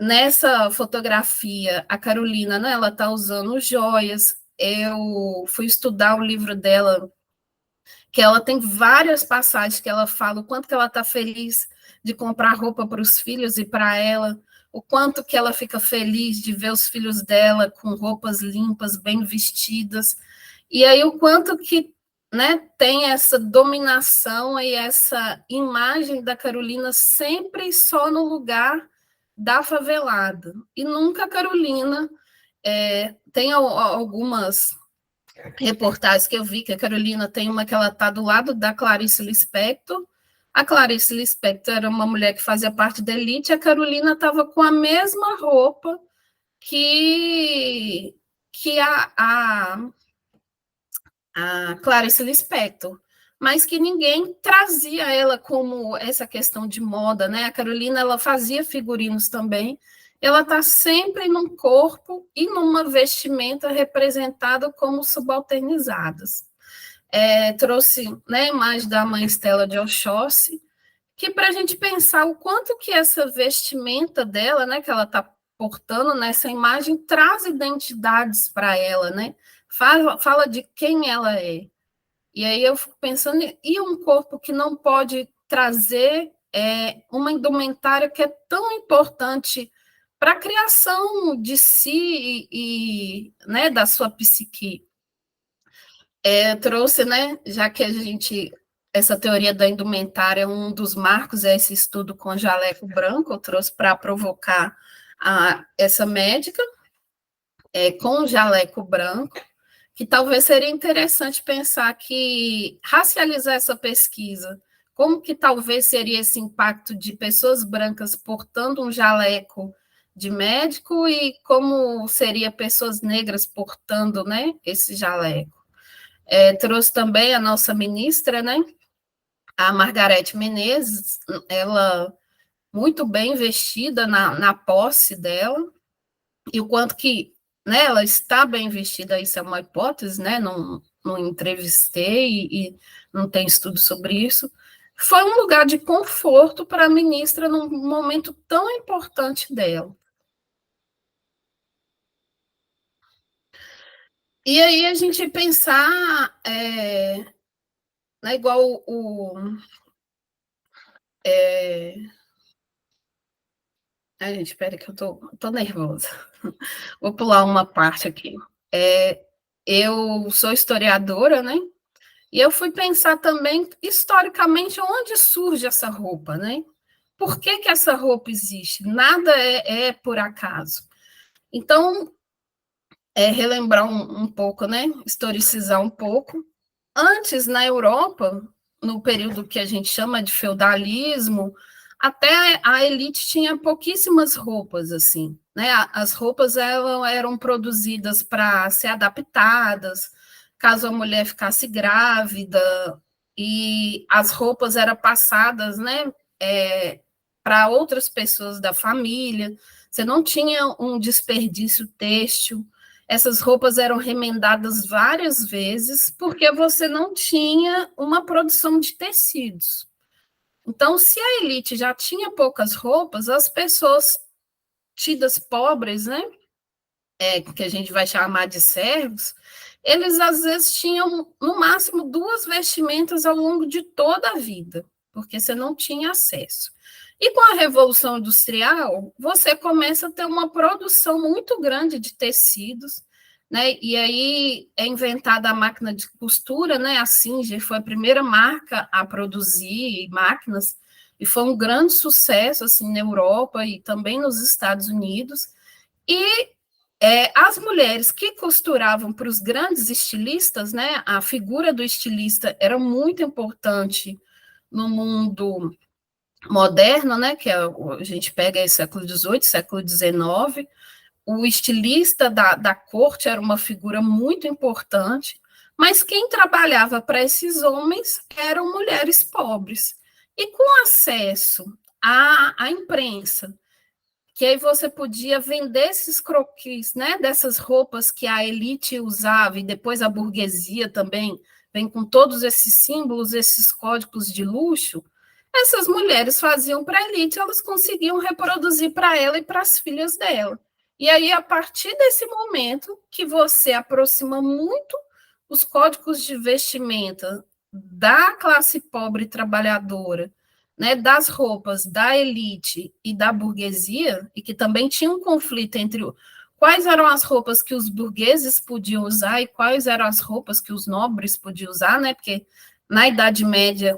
Nessa fotografia, a Carolina, né, ela está usando joias. Eu fui estudar o livro dela, que ela tem várias passagens que ela fala o quanto que ela está feliz de comprar roupa para os filhos e para ela, o quanto que ela fica feliz de ver os filhos dela com roupas limpas, bem vestidas, e aí o quanto que, né, tem essa dominação e essa imagem da Carolina sempre só no lugar da favelada, e nunca a Carolina. Tem algumas reportagens que eu vi que a Carolina tem uma que ela está do lado da Clarice Lispector. A Clarice Lispector era uma mulher que fazia parte da elite, a Carolina estava com a mesma roupa que a Clarice Lispector, mas que ninguém trazia ela como essa questão de moda, né? A Carolina, ela fazia figurinos também, ela está sempre num corpo e numa vestimenta representada como subalternizadas. Trouxe, né, a imagem da mãe Estela de Oxóssi, que para a gente pensar o quanto que essa vestimenta dela, né, que ela está portando nessa imagem, traz identidades para ela, né? Fala de quem ela é. E aí eu fico pensando, e um corpo que não pode trazer uma indumentária que é tão importante para a criação de si né, da sua psique. Trouxe, né, já que a gente, essa teoria da indumentária, um dos marcos é esse estudo com jaleco branco, eu trouxe para provocar essa médica com jaleco branco, que talvez seria interessante pensar que racializar essa pesquisa, como que talvez seria esse impacto de pessoas brancas portando um jaleco de médico e como seria pessoas negras portando, né, esse jaleco. Trouxe também a nossa ministra, né, a Margarete Menezes, ela muito bem vestida na posse dela, e o quanto que, né, ela está bem vestida, isso é uma hipótese, né, não entrevistei e não tem estudo sobre isso, foi um lugar de conforto para a ministra num momento tão importante dela. E aí a gente pensar, né, igual ai, gente, espera que eu tô nervosa. Vou pular uma parte aqui. Eu sou historiadora, né? E eu fui pensar também, historicamente, onde surge essa roupa, né? Por que que essa roupa existe? Nada é por acaso. Então, relembrar um pouco, né? Historicizar um pouco. Antes, na Europa, no período que a gente chama de feudalismo, até a elite tinha pouquíssimas roupas, assim, né? As roupas eram produzidas para ser adaptadas, caso a mulher ficasse grávida, e as roupas eram passadas, né, para outras pessoas da família. Você não tinha um desperdício têxtil. Essas roupas eram remendadas várias vezes, porque você não tinha uma produção de tecidos. Então, se a elite já tinha poucas roupas, as pessoas tidas pobres, né, que a gente vai chamar de servos, eles às vezes tinham no máximo 2 vestimentas ao longo de toda a vida, porque você não tinha acesso. E com a Revolução Industrial, você começa a ter uma produção muito grande de tecidos, né? E aí é inventada a máquina de costura, né? A Singer foi a primeira marca a produzir máquinas, e foi um grande sucesso assim, na Europa e também nos Estados Unidos. E as mulheres que costuravam para os grandes estilistas, né? A figura do estilista era muito importante no mundo moderno, né? Que a gente pega aí século XVIII, século XIX. O estilista da corte era uma figura muito importante, mas quem trabalhava para esses homens eram mulheres pobres. E com acesso à imprensa, que aí você podia vender esses croquis, né, dessas roupas que a elite usava, e depois a burguesia também vem com todos esses símbolos, esses códigos de luxo. Essas mulheres faziam para a elite, elas conseguiam reproduzir para ela e para as filhas dela. E aí, a partir desse momento, que você aproxima muito os códigos de vestimenta da classe pobre trabalhadora, né, das roupas da elite e da burguesia, e que também tinha um conflito entre quais eram as roupas que os burgueses podiam usar e quais eram as roupas que os nobres podiam usar, né, porque na Idade Média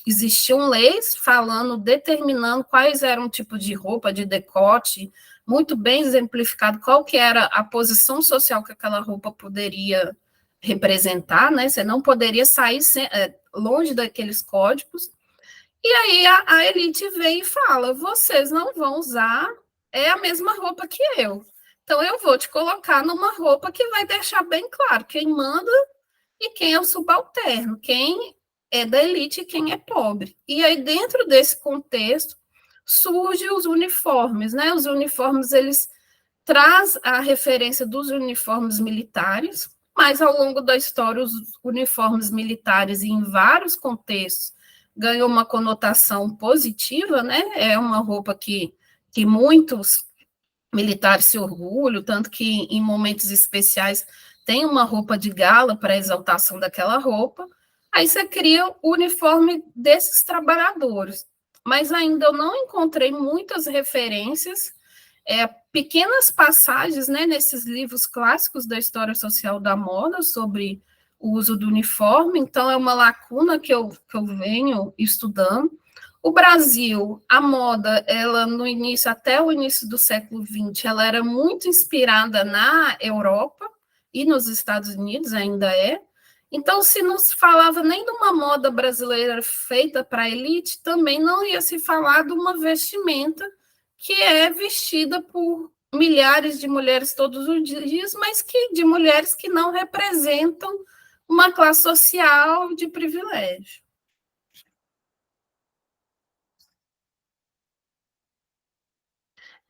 existiam leis falando, determinando quais eram o tipo de roupa, de decote, muito bem exemplificado qual que era a posição social que aquela roupa poderia representar, né, você não poderia sair longe daqueles códigos. E aí a elite vem e fala: vocês não vão usar a mesma roupa que eu. Então eu vou te colocar numa roupa que vai deixar bem claro quem manda e quem é o subalterno, quem é da elite e quem é pobre. E aí, dentro desse contexto, surgem os uniformes, né? Os uniformes, eles traz a referência dos uniformes militares, mas ao longo da história, os uniformes militares, em vários contextos, ganhou uma conotação positiva, né? É uma roupa que muitos militares se orgulham, tanto que em momentos especiais tem uma roupa de gala para exaltação daquela roupa. Aí você cria o uniforme desses trabalhadores. Mas ainda eu não encontrei muitas referências, pequenas passagens, né, nesses livros clássicos da história social da moda sobre o uso do uniforme, então é uma lacuna que eu venho estudando. O Brasil, a moda, ela no início, até o início do século XX, ela era muito inspirada na Europa e nos Estados Unidos, ainda é. Então, se não se falava nem de uma moda brasileira feita para a elite, também não ia se falar de uma vestimenta que é vestida por milhares de mulheres todos os dias, mas que de mulheres que não representam uma classe social de privilégio.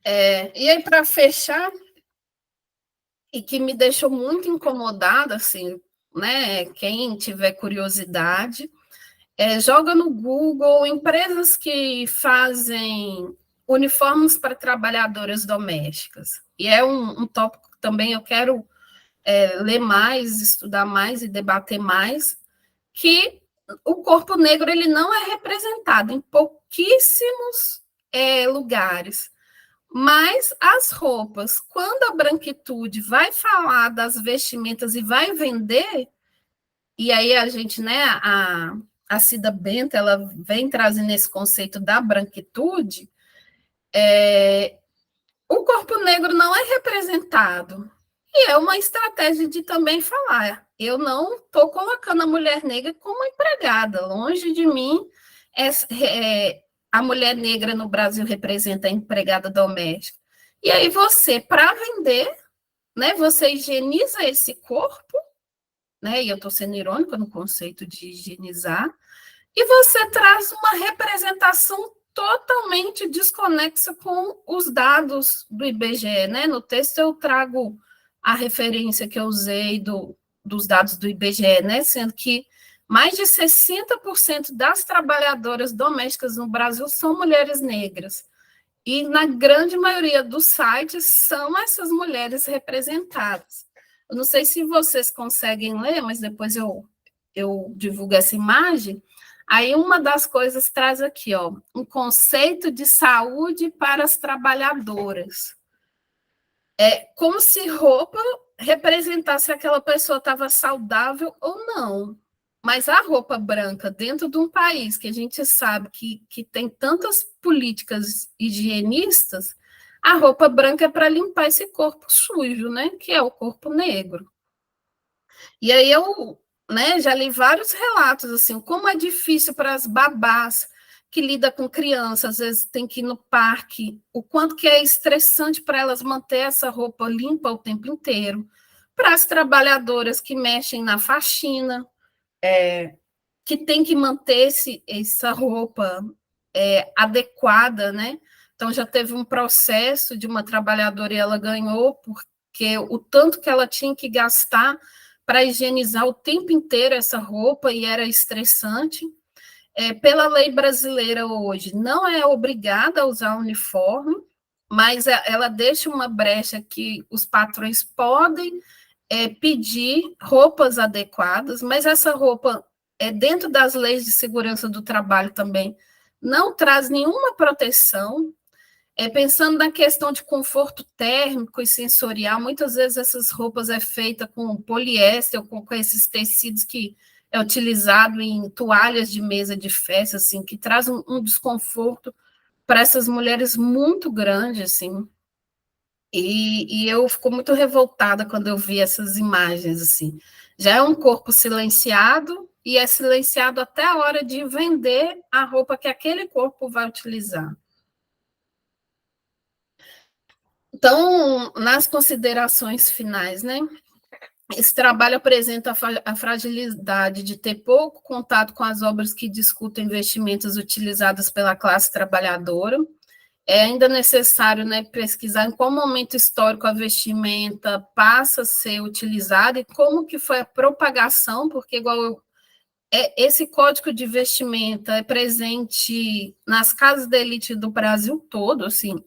E aí, para fechar, e que me deixou muito incomodada, assim, né? Quem tiver curiosidade, joga no Google empresas que fazem uniformes para trabalhadoras domésticas. E é um tópico que também eu quero ler mais, estudar mais e debater mais, que o corpo negro ele não é representado em pouquíssimos lugares. Mas as roupas, quando a branquitude vai falar das vestimentas e vai vender, e aí a gente, né, a Cida Bento, ela vem trazendo esse conceito da branquitude, o corpo negro não é representado. E é uma estratégia de também falar, eu não estou colocando a mulher negra como empregada, longe de mim, a mulher negra no Brasil representa a empregada doméstica. E aí você, para vender, né, você higieniza esse corpo, né, e eu estou sendo irônica no conceito de higienizar, e você traz uma representação totalmente desconexa com os dados do IBGE, né? No texto eu trago a referência que eu usei dos dados do IBGE, né? Sendo que mais de 60% das trabalhadoras domésticas no Brasil são mulheres negras. E na grande maioria dos sites são essas mulheres representadas. Eu não sei se vocês conseguem ler, mas depois eu divulgo essa imagem. Aí uma das coisas traz aqui, ó, um conceito de saúde para as trabalhadoras. É como se roupa representasse se aquela pessoa estava saudável ou não. Mas a roupa branca dentro de um país que a gente sabe que tem tantas políticas higienistas, a roupa branca é para limpar esse corpo sujo, né? Que é o corpo negro. E aí eu, né, já li vários relatos, assim, como é difícil para as babás que lidam com crianças, às vezes tem que ir no parque, o quanto que é estressante para elas manter essa roupa limpa o tempo inteiro. Para as trabalhadoras que mexem na faxina, que tem que manter essa roupa adequada, né? Então, já teve um processo de uma trabalhadora e ela ganhou porque o tanto que ela tinha que gastar para higienizar o tempo inteiro essa roupa e era estressante. Pela lei brasileira hoje, não é obrigada a usar uniforme, mas ela deixa uma brecha que os patrões podem pedir roupas adequadas, mas essa roupa, dentro das leis de segurança do trabalho também, não traz nenhuma proteção. Pensando na questão de conforto térmico e sensorial, muitas vezes essas roupas é feita com poliéster ou com esses tecidos que é utilizado em toalhas de mesa de festa, assim, que traz um desconforto para essas mulheres muito grande, assim. E eu fico muito revoltada quando eu vi essas imagens, assim. Já é um corpo silenciado e é silenciado até a hora de vender a roupa que aquele corpo vai utilizar. Então, nas considerações finais, né? Esse trabalho apresenta a fragilidade de ter pouco contato com as obras que discutem investimentos utilizados pela classe trabalhadora. É ainda necessário, né, pesquisar em qual momento histórico a vestimenta passa a ser utilizada e como que foi a propagação, porque, igual esse código de vestimenta é presente nas casas da elite do Brasil todo, assim,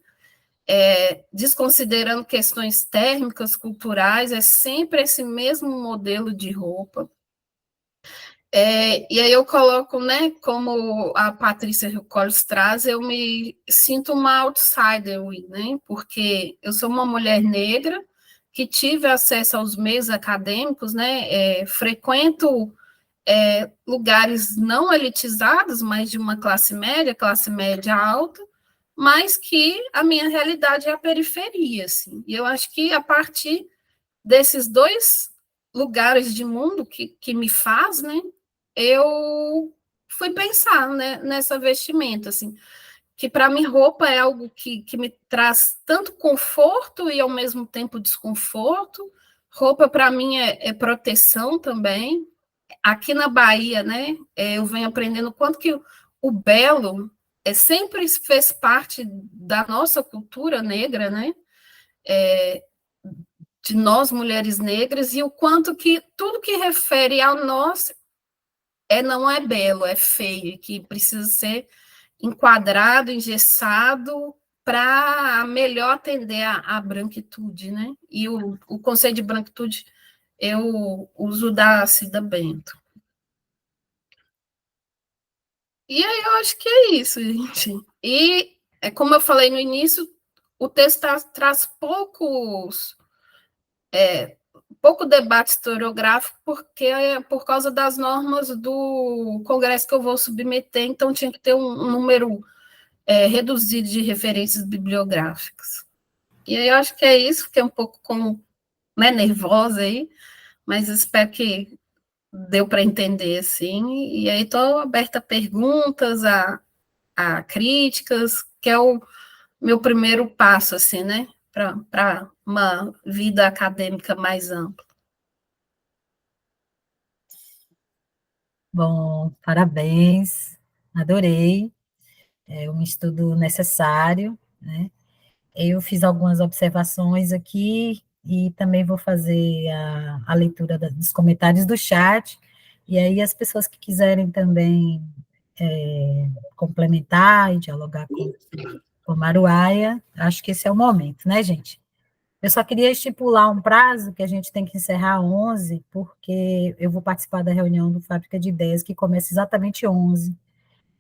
desconsiderando questões térmicas, culturais, é sempre esse mesmo modelo de roupa. E aí eu coloco, né, como a Patrícia Collins traz, eu me sinto uma outsider, né, porque eu sou uma mulher negra que tive acesso aos meios acadêmicos, né, frequento lugares não elitizados, mas de uma classe média alta, mas que a minha realidade é a periferia, assim. E eu acho que a partir desses dois lugares de mundo que me faz, né, eu fui pensar, né, nessa vestimenta, assim, que para mim roupa é algo que me traz tanto conforto e ao mesmo tempo desconforto. Roupa para mim é proteção também. Aqui na Bahia, né, eu venho aprendendo quanto que o belo sempre fez parte da nossa cultura negra, né, de nós mulheres negras, e o quanto que tudo que refere a nós não é belo, é feio, que precisa ser enquadrado, engessado, para melhor atender a branquitude, né? E o conceito de branquitude eu uso da Cida Bento. E aí eu acho que é isso, gente. E, como eu falei no início, o texto traz pouco debate historiográfico, porque é por causa das normas do congresso que eu vou submeter, então tinha que ter um número reduzido de referências bibliográficas. E aí eu acho que é isso, fiquei um pouco né, nervosa aí, mas espero que deu para entender, assim, e aí estou aberta a perguntas, a críticas, que é o meu primeiro passo, assim, né, para uma vida acadêmica mais ampla. Bom, parabéns, adorei, é um estudo necessário, né? Eu fiz algumas observações aqui e também vou fazer a leitura dos comentários do chat, e aí as pessoas que quiserem também complementar e dialogar com Maruaia, acho que esse é o momento, né, gente? Eu só queria estipular um prazo que a gente tem que encerrar 11, porque eu vou participar da reunião do Fábrica de Ideias, que começa exatamente 11,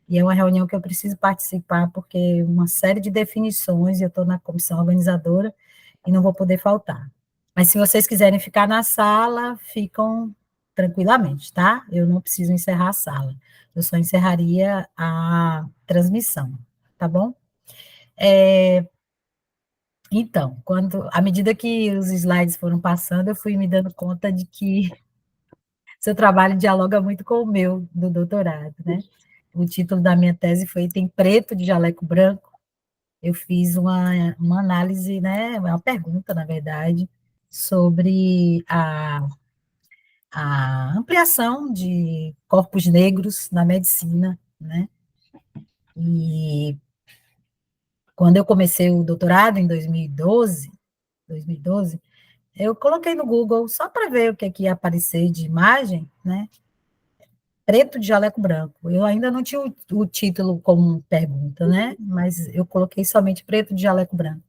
e é uma reunião que eu preciso participar, porque uma série de definições, e eu estou na comissão organizadora, e não vou poder faltar. Mas se vocês quiserem ficar na sala, ficam tranquilamente, tá? Eu não preciso encerrar a sala, eu só encerraria a transmissão, tá bom? Então, à medida que os slides foram passando, eu fui me dando conta de que seu trabalho dialoga muito com o meu, do doutorado, né? O título da minha tese foi Tem Preto de Jaleco Branco. Eu fiz uma análise, né, uma pergunta, na verdade, sobre a ampliação de corpos negros na medicina, né? E quando eu comecei o doutorado, em 2012, eu coloquei no Google só para ver o que ia aparecer de imagem, né? Preto de jaleco branco. Eu ainda não tinha o título como pergunta, né? Mas eu coloquei somente preto de jaleco branco.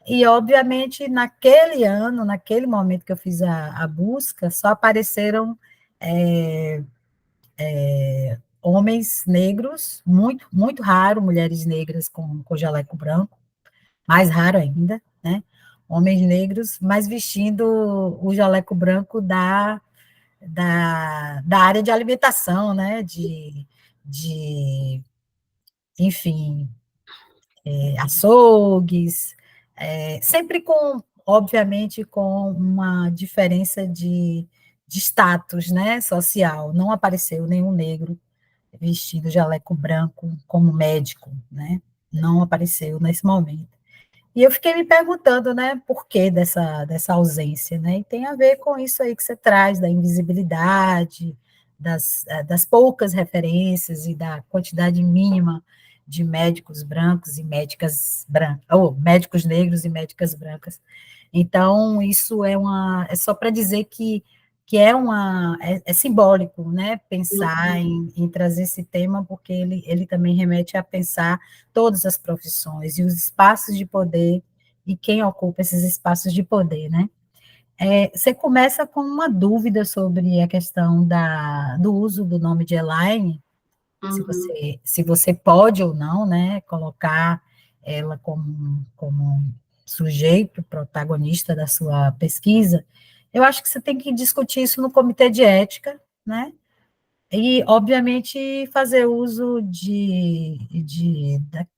E, obviamente, naquele ano, naquele momento que eu fiz a busca, só apareceram homens negros, muito, muito raro, mulheres negras com jaleco branco, mais raro ainda, né? Homens negros, mas vestindo o jaleco branco da área de alimentação, né? De enfim, açougues, sempre obviamente, com uma diferença de status, né, social. Não apareceu nenhum negro vestido jaleco branco como médico, né? Não apareceu nesse momento. E eu fiquei me perguntando, né, por que dessa ausência, né? E tem a ver com isso aí que você traz, da invisibilidade, das poucas referências e da quantidade mínima de médicos brancos e médicas brancas, ou médicos negros e médicas brancas. Então, isso é só para dizer que que é simbólico, né, pensar em trazer esse tema, porque ele também remete a pensar todas as profissões e os espaços de poder e quem ocupa esses espaços de poder, né. Você começa com uma dúvida sobre a questão do uso do nome de Elaine, Uhum. se você pode ou não, né, colocar ela como sujeito protagonista da sua pesquisa. Eu acho que você tem que discutir isso no comitê de ética, né? E, obviamente, fazer uso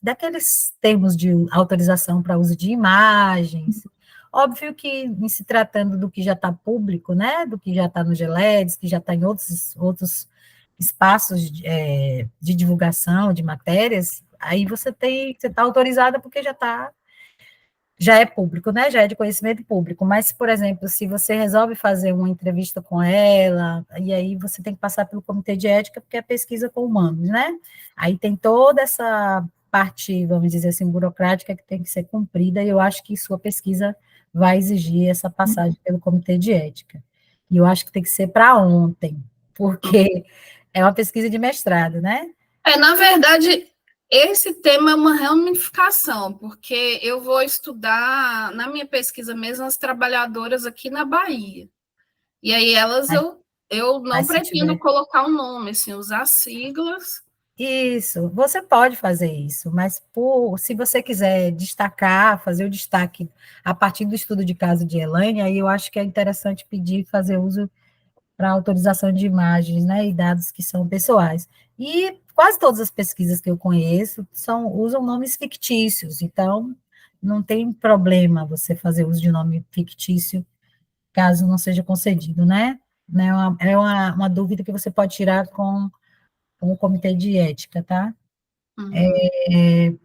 daqueles termos de autorização para uso de imagens. Óbvio que, em se tratando do que já está público, né, do que já está no GELEDS, que já está em outros espaços de divulgação de matérias, aí você está autorizada porque já é público, né? Já é de conhecimento público. Mas, por exemplo, se você resolve fazer uma entrevista com ela, e aí você tem que passar pelo comitê de ética, porque é pesquisa com humanos, né? Aí tem toda essa parte, vamos dizer assim, burocrática que tem que ser cumprida, e eu acho que sua pesquisa vai exigir essa passagem pelo comitê de ética. E eu acho que tem que ser para ontem, porque é uma pesquisa de mestrado, né? Na verdade, esse tema é uma ramificação, porque eu vou estudar, na minha pesquisa mesmo, as trabalhadoras aqui na Bahia. E aí elas Mas, eu não mas se pretendo tiver colocar um nome, assim, usar siglas. isso, você pode fazer isso, mas se você quiser destacar, fazer o destaque a partir do estudo de caso de Elaine, aí eu acho que é interessante pedir fazer uso para autorização de imagens, né, e dados que são pessoais. E quase todas as pesquisas que eu conheço usam nomes fictícios, então não tem problema você fazer uso de nome fictício, caso não seja concedido, né? É uma dúvida que você pode tirar com o comitê de ética, tá? Uhum,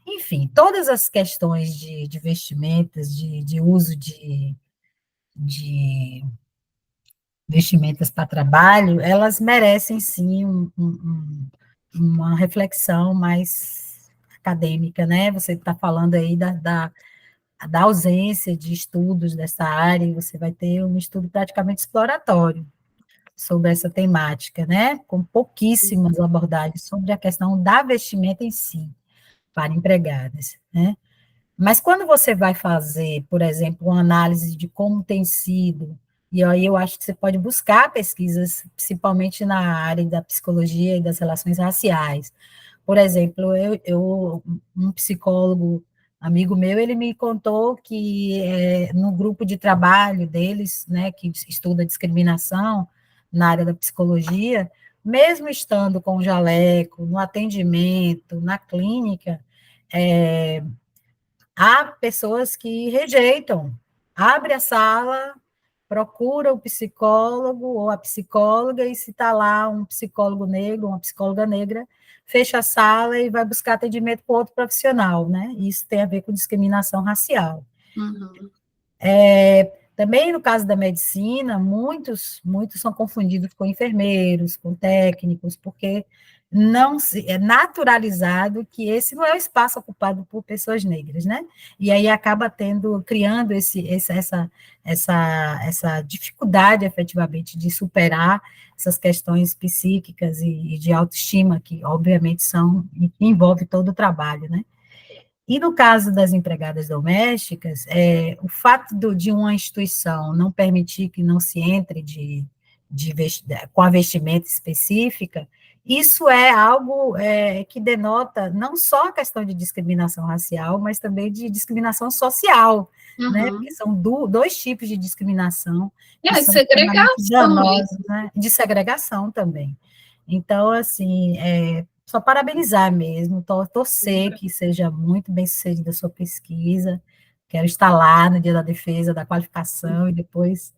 Enfim, todas as questões de vestimentas, de uso de vestimentas para trabalho, elas merecem sim uma reflexão mais acadêmica, né? Você está falando aí da ausência de estudos dessa área, e você vai ter um estudo praticamente exploratório sobre essa temática, né? Com pouquíssimas abordagens sobre a questão da vestimenta em si, para empregadas, né? Mas quando você vai fazer, por exemplo, uma análise de como tem sido, e aí eu acho que você pode buscar pesquisas, principalmente na área da psicologia e das relações raciais. Por exemplo, um psicólogo amigo meu, ele me contou que no grupo de trabalho deles, né, que estuda discriminação na área da psicologia, mesmo estando com o jaleco, no atendimento, na clínica, é, há pessoas que rejeitam. Abre a sala, procura o psicólogo ou a psicóloga, e se está lá um psicólogo negro, uma psicóloga negra, fecha a sala e vai buscar atendimento com outro profissional, né? Isso tem a ver com discriminação racial. uhum, Também no caso da medicina, muitos são confundidos com enfermeiros, com técnicos, porque não é naturalizado que esse não é o espaço ocupado por pessoas negras, né? E aí acaba criando essa dificuldade, efetivamente, de superar essas questões psíquicas e de autoestima, que obviamente que envolve todo o trabalho, né? E no caso das empregadas domésticas, o fato de uma instituição não permitir que não se entre com a vestimenta específica, isso é algo que denota não só a questão de discriminação racial, mas também de discriminação social, né? Porque uhum. são dois tipos de discriminação que É, são extremamente segregação danosos, mesmo. né? De segregação também. Então, assim, só parabenizar mesmo, torcer que seja muito bem sucedida a sua pesquisa. Quero estar lá no dia da defesa, da qualificação e depois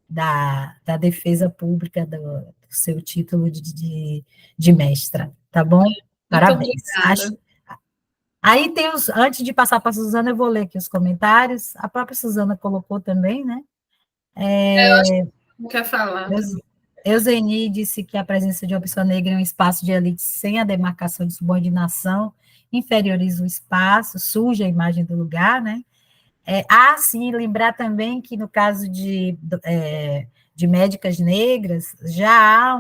da defesa pública do seu título de mestra, tá bom? Muito Parabéns. obrigada. Aí antes de passar para a Suzana, eu vou ler aqui os comentários. A própria Suzana colocou também, né? Eu acho que não quer falar também. Euseni disse que a presença de uma pessoa negra em um espaço de elite sem a demarcação de subordinação inferioriza o espaço, suja a imagem do lugar, né? Sim, lembrar também que no caso de médicas negras, já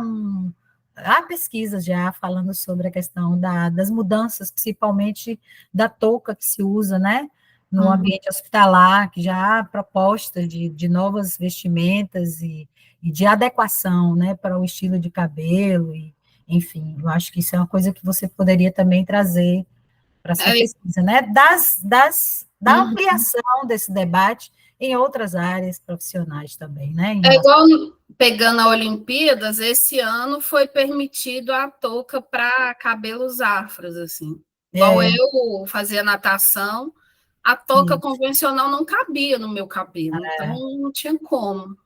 há pesquisas já falando sobre a questão das mudanças, principalmente da touca que se usa, né, no ambiente hospitalar, que já há propostas de novas vestimentas e de adequação, né, para o estilo de cabelo, enfim, eu acho que isso é uma coisa que você poderia também trazer para a sua É, pesquisa, né? Da ampliação desse debate em outras áreas profissionais também, né? Em é relação... igual pegando a Olimpíadas, esse ano foi permitido a touca para cabelos afros, assim. Igual É, eu fazia natação, a touca sim. convencional não cabia no meu cabelo, então não tinha como.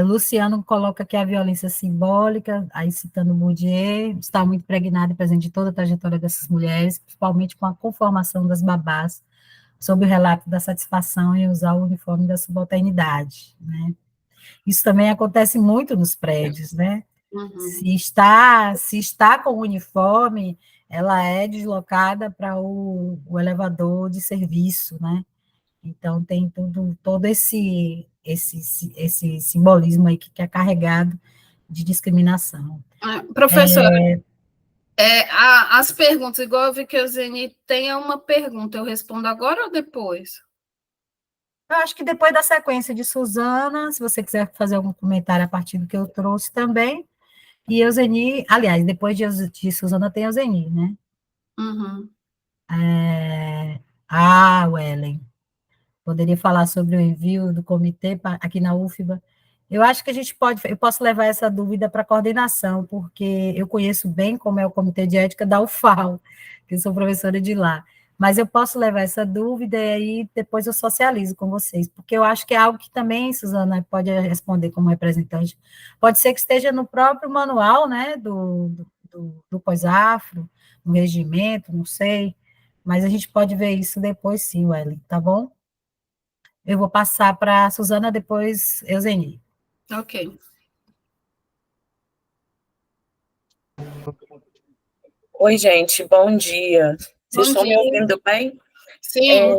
Luciano coloca aqui a violência simbólica, aí citando Bourdieu, está muito impregnada e presente em toda a trajetória dessas mulheres, principalmente com a conformação das babás, sob o relato da satisfação em usar o uniforme da subalternidade, né? Isso também acontece muito nos prédios, né? Uhum. Se está com o uniforme, ela é deslocada para o elevador de serviço, né? Então, tem todo esse simbolismo aí que é carregado de discriminação. Professora, as perguntas, igual eu vi que a Zeni tem uma pergunta, eu respondo agora ou depois? Eu acho que depois da sequência de Suzana, se você quiser fazer algum comentário a partir do que eu trouxe também, e Eugenie, aliás, depois de Suzana tem Eugenie, né? Uhum. Wellen, poderia falar sobre o envio do comitê aqui na UFBA. Eu acho que eu posso levar essa dúvida para a coordenação, porque eu conheço bem como é o comitê de ética da UFAL, que eu sou professora de lá. Mas eu posso levar essa dúvida e aí depois eu socializo com vocês, porque eu acho que é algo que também, Suzana, pode responder como representante. Pode ser que esteja no próprio manual, né, do pós-afro, no regimento, não sei, mas a gente pode ver isso depois sim, Welly, tá bom? Eu vou passar para a Suzana, depois Eugenie. Ok. Oi, gente, bom dia. Vocês Bom estão me dia. ouvindo bem? Sim.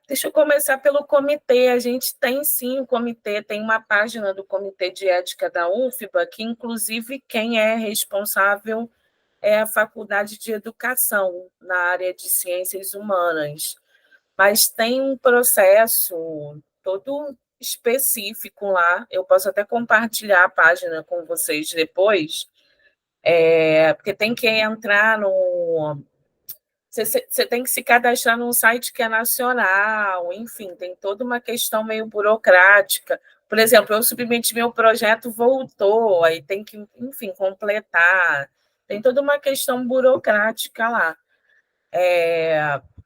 Deixa eu começar pelo comitê. A gente tem sim o comitê, tem uma página do Comitê de Ética da UFBA, que inclusive quem é responsável é a Faculdade de Educação, na área de Ciências Humanas. Mas tem um processo todo específico lá. Eu posso até compartilhar a página com vocês depois, porque tem que entrar no. Você tem que se cadastrar num site que é nacional, enfim, tem toda uma questão meio burocrática. Por exemplo, eu submeti meu projeto, voltou, aí tem que, enfim, completar. Tem toda uma questão burocrática lá.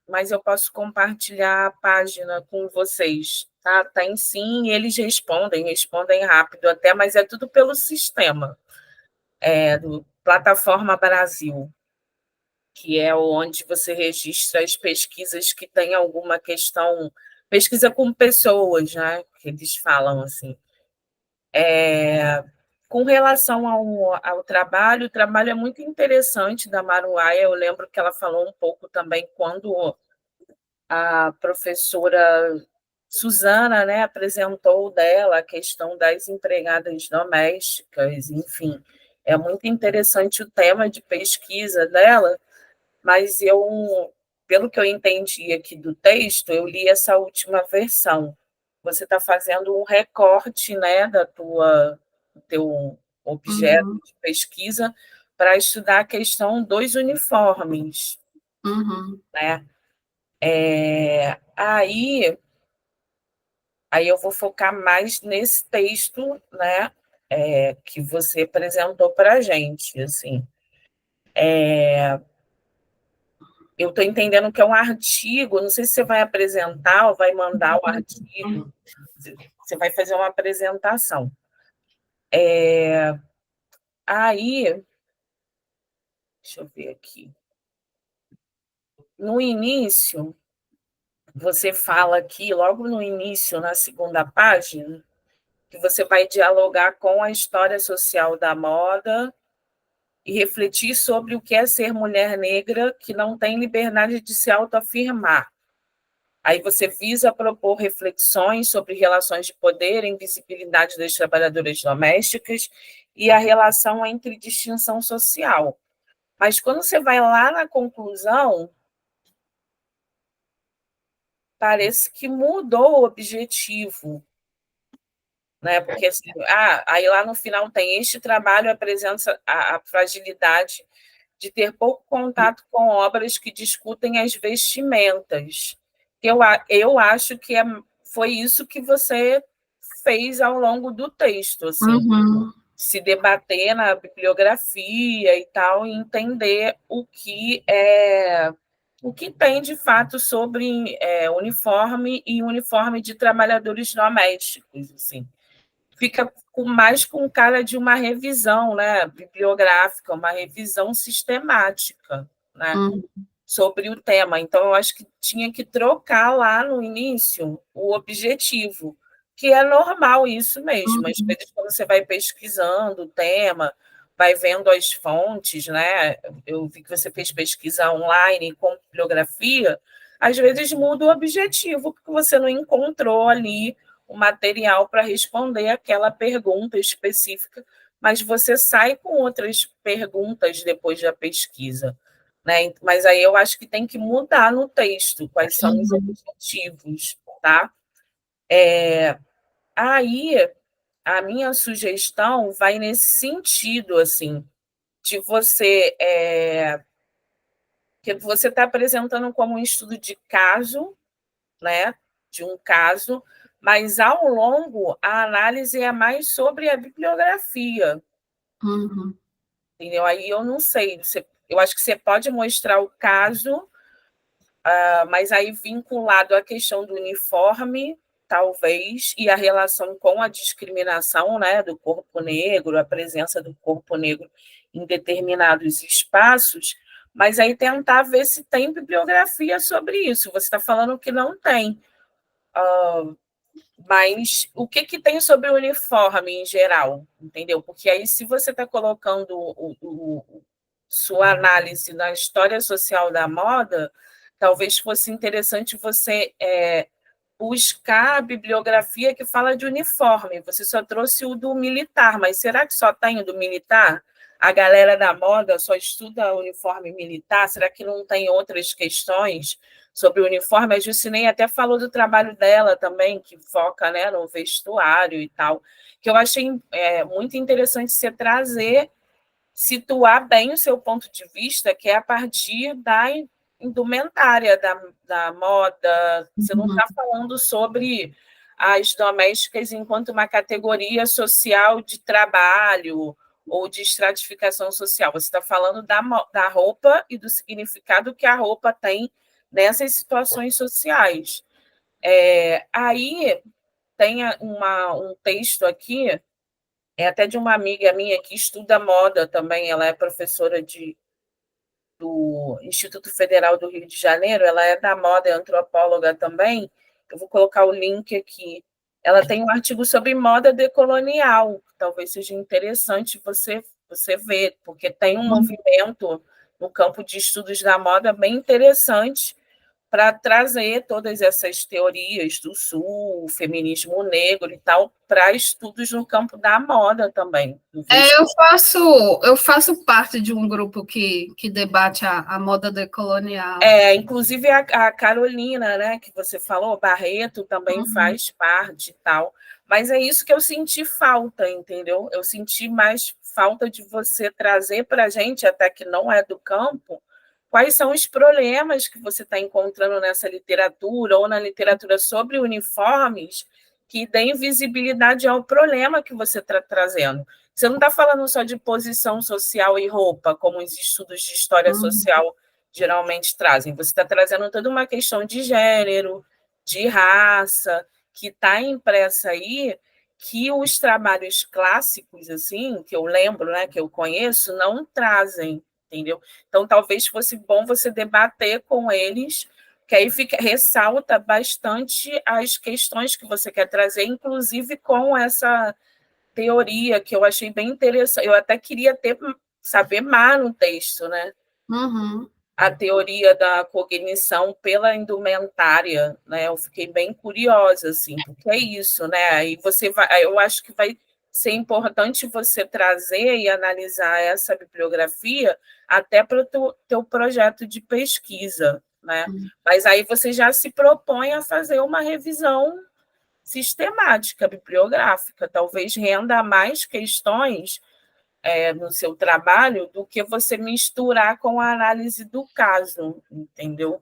Mas eu posso compartilhar a página com vocês, tá? Tem sim, eles respondem rápido até, mas é tudo pelo sistema, do Plataforma Brasil, que é onde você registra as pesquisas que têm alguma questão, pesquisa com pessoas, né? Que eles falam assim. Com relação ao trabalho, o trabalho é muito interessante da Maruaia. Eu lembro que ela falou um pouco também quando a professora Suzana, né, apresentou dela a questão das empregadas domésticas, enfim. É muito interessante o tema de pesquisa dela, mas pelo que eu entendi aqui do texto, eu li essa última versão. Você está fazendo um recorte, né, do teu objeto Uhum. de pesquisa para estudar a questão dos uniformes, Uhum. né? Aí eu vou focar mais nesse texto, né, que você apresentou para a gente, assim. Eu estou entendendo que é um artigo, não sei se você vai apresentar ou vai mandar o artigo, você vai fazer uma apresentação. Aí, deixa eu ver aqui. No início, você fala aqui, logo no início, na segunda página, que você vai dialogar com a história social da moda e refletir sobre o que é ser mulher negra que não tem liberdade de se autoafirmar. Aí você visa propor reflexões sobre relações de poder e invisibilidade das trabalhadoras domésticas e a relação entre distinção social. Mas quando você vai lá na conclusão, parece que mudou o objetivo, né? Porque assim, aí lá no final tem este trabalho apresenta a fragilidade de ter pouco contato com obras que discutem as vestimentas. Eu acho que foi isso que você fez ao longo do texto, assim, se debater na bibliografia e tal, e entender o que tem de fato sobre uniforme e uniforme de trabalhadores domésticos, assim. Fica mais com cara de uma revisão, né, bibliográfica, uma revisão sistemática, né, sobre o tema. Então, eu acho que tinha que trocar lá no início o objetivo, que é normal isso mesmo. Às vezes, quando você vai pesquisando o tema, vai vendo as fontes, né? Eu vi que você fez pesquisa online com bibliografia, às vezes muda o objetivo, porque você não encontrou ali o material para responder aquela pergunta específica, mas você sai com outras perguntas depois da pesquisa, né? Mas aí eu acho que tem que mudar no texto quais são os objetivos, tá? Aí a minha sugestão vai nesse sentido, assim, de que você está apresentando como um estudo de caso, né? De um caso, mas ao longo a análise é mais sobre a bibliografia. Entendeu? Aí eu não sei, eu acho que você pode mostrar o caso, mas aí vinculado à questão do uniforme, talvez, e a relação com a discriminação, né, do corpo negro, a presença do corpo negro em determinados espaços, mas aí tentar ver se tem bibliografia sobre isso. Você está falando que não tem. Mas o que tem sobre o uniforme em geral, entendeu? Porque aí, se você está colocando sua análise na história social da moda, talvez fosse interessante você buscar a bibliografia que fala de uniforme. Você só trouxe o do militar, mas será que só tem o do militar? A galera da moda só estuda uniforme militar? Será que não tem outras questões sobre o uniforme? A Jucinei até falou do trabalho dela também, que foca, né, no vestuário e tal, que eu achei muito interessante você trazer, situar bem o seu ponto de vista, que é a partir da indumentária da moda. Você não está falando sobre as domésticas enquanto uma categoria social de trabalho ou de estratificação social. Você está falando da roupa e do significado que a roupa tem nessas situações sociais. Aí tem um texto aqui, é até de uma amiga minha que estuda moda também, ela é professora do Instituto Federal do Rio de Janeiro, ela é da moda, é antropóloga também, eu vou colocar o link aqui. Ela tem um artigo sobre moda decolonial, talvez seja interessante você ver, porque tem um movimento no campo de estudos da moda bem interessante para trazer todas essas teorias do Sul, feminismo negro e tal, para estudos no campo da moda também. Eu faço parte de um grupo que debate a moda decolonial. Inclusive a Carolina, né, que você falou, Barreto também faz parte e tal. Mas é isso que eu senti falta, entendeu? Eu senti mais falta de você trazer para a gente, até que não é do campo, quais são os problemas que você está encontrando nessa literatura ou na literatura sobre uniformes que deem visibilidade ao problema que você está trazendo. Você não está falando só de posição social e roupa, como os estudos de história social geralmente trazem. Você está trazendo toda uma questão de gênero, de raça, que está impressa aí, que os trabalhos clássicos, assim, que eu lembro, né, que eu conheço, não trazem, entendeu? Então, talvez fosse bom você debater com eles, que aí ressalta bastante as questões que você quer trazer, inclusive com essa teoria que eu achei bem interessante. Eu até queria saber mais no texto, né? a teoria da cognição pela indumentária, né? Eu fiquei bem curiosa, assim, porque é isso, né? Aí você vai, eu acho que vai ser importante você trazer e analisar essa bibliografia até para o teu projeto de pesquisa, né? Mas aí você já se propõe a fazer uma revisão sistemática, bibliográfica, talvez renda mais questões no seu trabalho do que você misturar com a análise do caso, entendeu?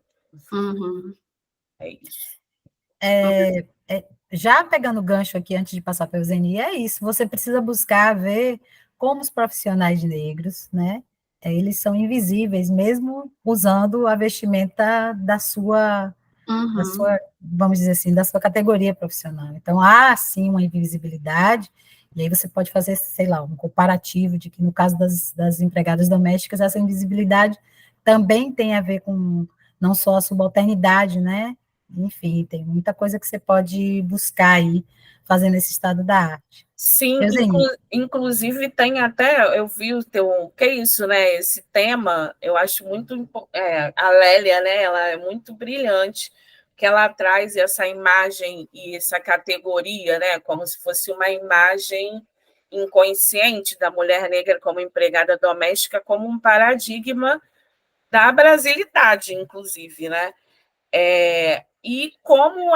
Uhum. É isso. Já pegando o gancho aqui, antes de passar para a Eugenia, é isso, você precisa buscar ver como os profissionais negros, né, eles são invisíveis, mesmo usando a vestimenta da sua, vamos dizer assim, da sua categoria profissional. Então, há, sim, uma invisibilidade, e aí você pode fazer, sei lá, um comparativo de que, no caso das empregadas domésticas, essa invisibilidade também tem a ver com não só a subalternidade, né, enfim, tem muita coisa que você pode buscar aí, fazendo esse estado da arte. Sim, inclusive tem até, eu vi o teu, que é isso, né? Esse tema, eu acho muito, a Lélia, né? Ela é muito brilhante, que ela traz essa imagem e essa categoria, né? Como se fosse uma imagem inconsciente da mulher negra como empregada doméstica, como um paradigma da brasilidade, inclusive, né? E como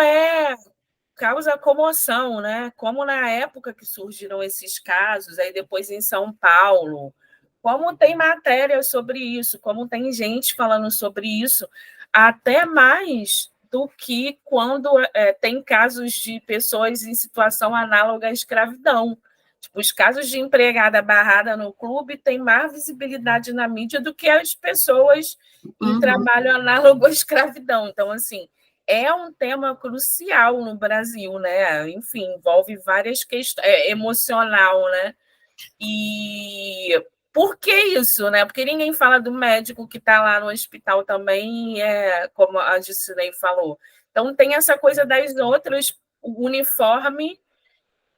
causa comoção, né? Como na época que surgiram esses casos, aí depois em São Paulo, como tem matéria sobre isso, como tem gente falando sobre isso, até mais do que quando tem casos de pessoas em situação análoga à escravidão. Tipo, os casos de empregada barrada no clube têm mais visibilidade na mídia do que as pessoas em trabalho análogo à escravidão. Então, assim, é um tema crucial no Brasil, né? Enfim, envolve várias questões, emocional, né? E por que isso, né? Porque ninguém fala do médico que está lá no hospital também, como a Gisilei falou. Então, tem essa coisa das outras, o uniforme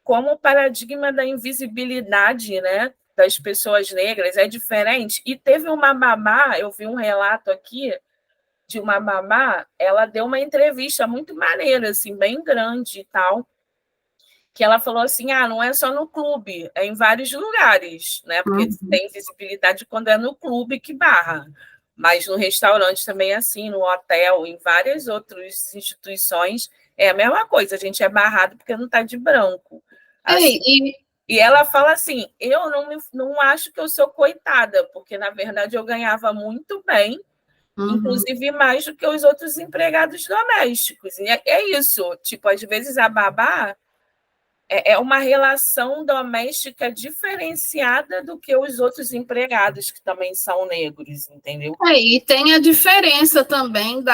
como paradigma da invisibilidade, né? Das pessoas negras, é diferente. E teve uma babá, eu vi um relato aqui, de uma babá, ela deu uma entrevista muito maneira, assim, bem grande e tal, que ela falou assim, não é só no clube, é em vários lugares, né? Porque tem visibilidade quando é no clube que barra, mas no restaurante também é assim, no hotel, em várias outras instituições, é a mesma coisa, a gente é barrado porque não está de branco. Assim, e ela fala assim, eu não acho que eu sou coitada, porque, na verdade, eu ganhava muito bem, inclusive mais do que os outros empregados domésticos. E é isso, tipo, às vezes a babá é uma relação doméstica diferenciada do que os outros empregados, que também são negros, entendeu? E tem a diferença também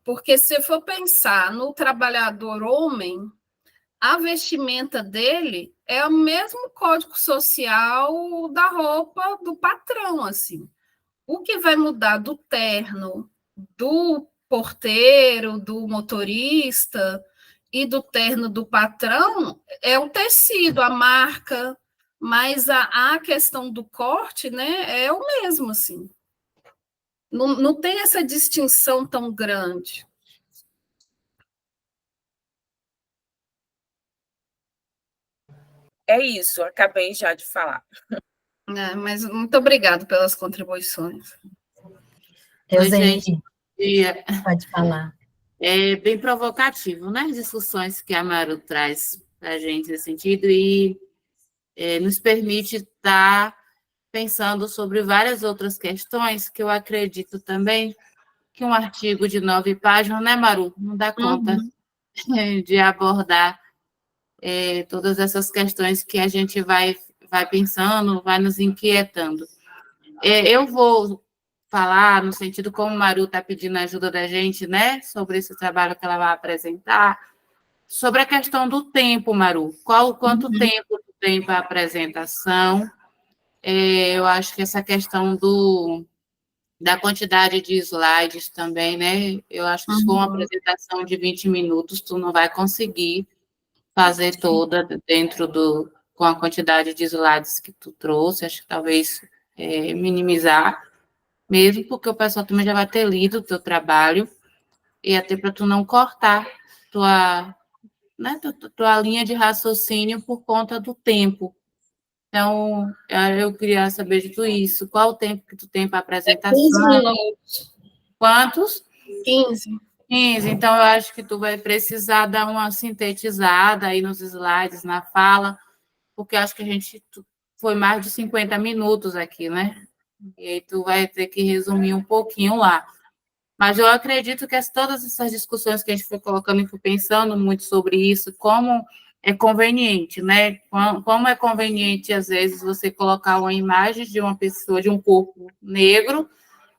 porque se for pensar no trabalhador homem, a vestimenta dele é o mesmo código social da roupa do patrão, assim. O que vai mudar do terno, do porteiro, do motorista e do terno do patrão é o tecido, a marca, mas a questão do corte, né, é o mesmo, assim. Não tem essa distinção tão grande. É isso, acabei já de falar. Mas muito obrigada pelas contribuições. Oi, gente. Pode falar. É bem provocativo, né? As discussões que a Maru traz para a gente nesse sentido e nos permite estar pensando sobre várias outras questões que eu acredito também que um artigo de 9 páginas, né, Maru? Não dá conta de abordar todas essas questões que a gente vai pensando, vai nos inquietando. Eu vou falar no sentido como o Maru está pedindo ajuda da gente, né, sobre esse trabalho que ela vai apresentar, sobre a questão do tempo, Maru. Quanto tempo tem para a apresentação? Eu acho que essa questão da quantidade de slides também, né? Eu acho que se for uma apresentação de 20 minutos, tu não vai conseguir fazer toda com a quantidade de slides que tu trouxe, acho que talvez minimizar. mesmo porque o pessoal também já vai ter lido o teu trabalho, e até para tu não cortar tua, né, tua linha de raciocínio por conta do tempo. Então, eu queria saber de tu isso. Qual o tempo que tu tem para 15 apresentação? minutos. Quantos? 15. 15. Então, eu acho que tu vai precisar dar uma sintetizada aí nos slides, na fala, porque acho que a gente foi mais de 50 minutos aqui, né? E aí tu vai ter que resumir um pouquinho lá. Mas eu acredito que todas essas discussões que a gente foi colocando e foi pensando muito sobre isso, como é conveniente, né? Como é conveniente, às vezes, você colocar uma imagem de uma pessoa, de um corpo negro,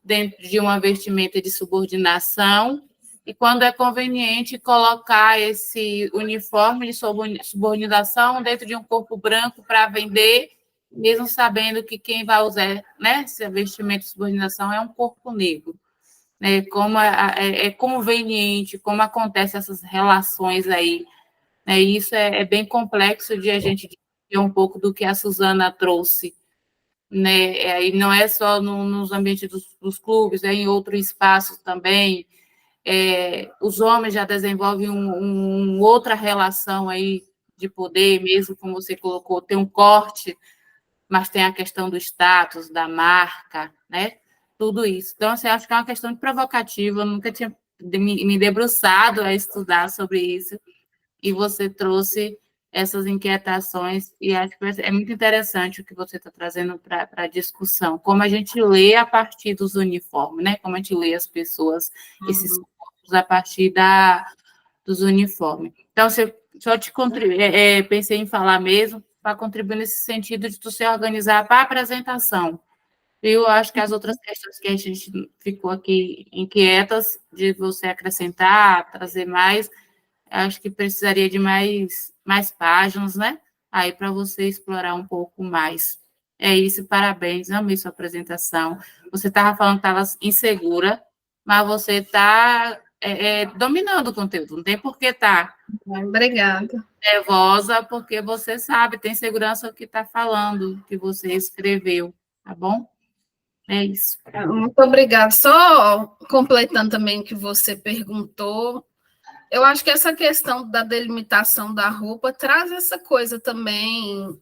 dentro de uma vestimenta de subordinação, e quando é conveniente colocar esse uniforme de subordinação dentro de um corpo branco para vender, mesmo sabendo que quem vai usar, né, esse vestimento de subordinação é um corpo negro. Como é conveniente, como acontecem essas relações aí. Né? Isso é bem complexo de a gente discutir um pouco do que a Suzana trouxe. Né? E não é só nos ambientes dos clubes, é em outros espaços também. Os homens já desenvolvem outra relação aí de poder, mesmo como você colocou, tem um corte, mas tem a questão do status, da marca, né? Tudo isso. Então, assim, acho que é uma questão provocativa, eu nunca tinha me debruçado a estudar sobre isso, e você trouxe essas inquietações, e acho que é muito interessante o que você está trazendo para a discussão, como a gente lê a partir dos uniformes, né? Como a gente lê as pessoas, esses corpos a partir dos uniformes. Então, só te pensei em falar mesmo, para contribuir nesse sentido de tu se organizar para a apresentação. Eu acho que as outras questões que a gente ficou aqui inquietas de você acrescentar, trazer mais, acho que precisaria de mais páginas, né? Aí para você explorar um pouco mais. É isso, parabéns, amei sua apresentação. Você estava falando que estava insegura, mas você está dominando o conteúdo, não tem por que estar Obrigada. nervosa, porque você sabe, tem segurança do que está falando, que você escreveu, tá bom? É isso. Muito obrigada. Só completando também o que você perguntou, eu acho que essa questão da delimitação da roupa traz essa coisa também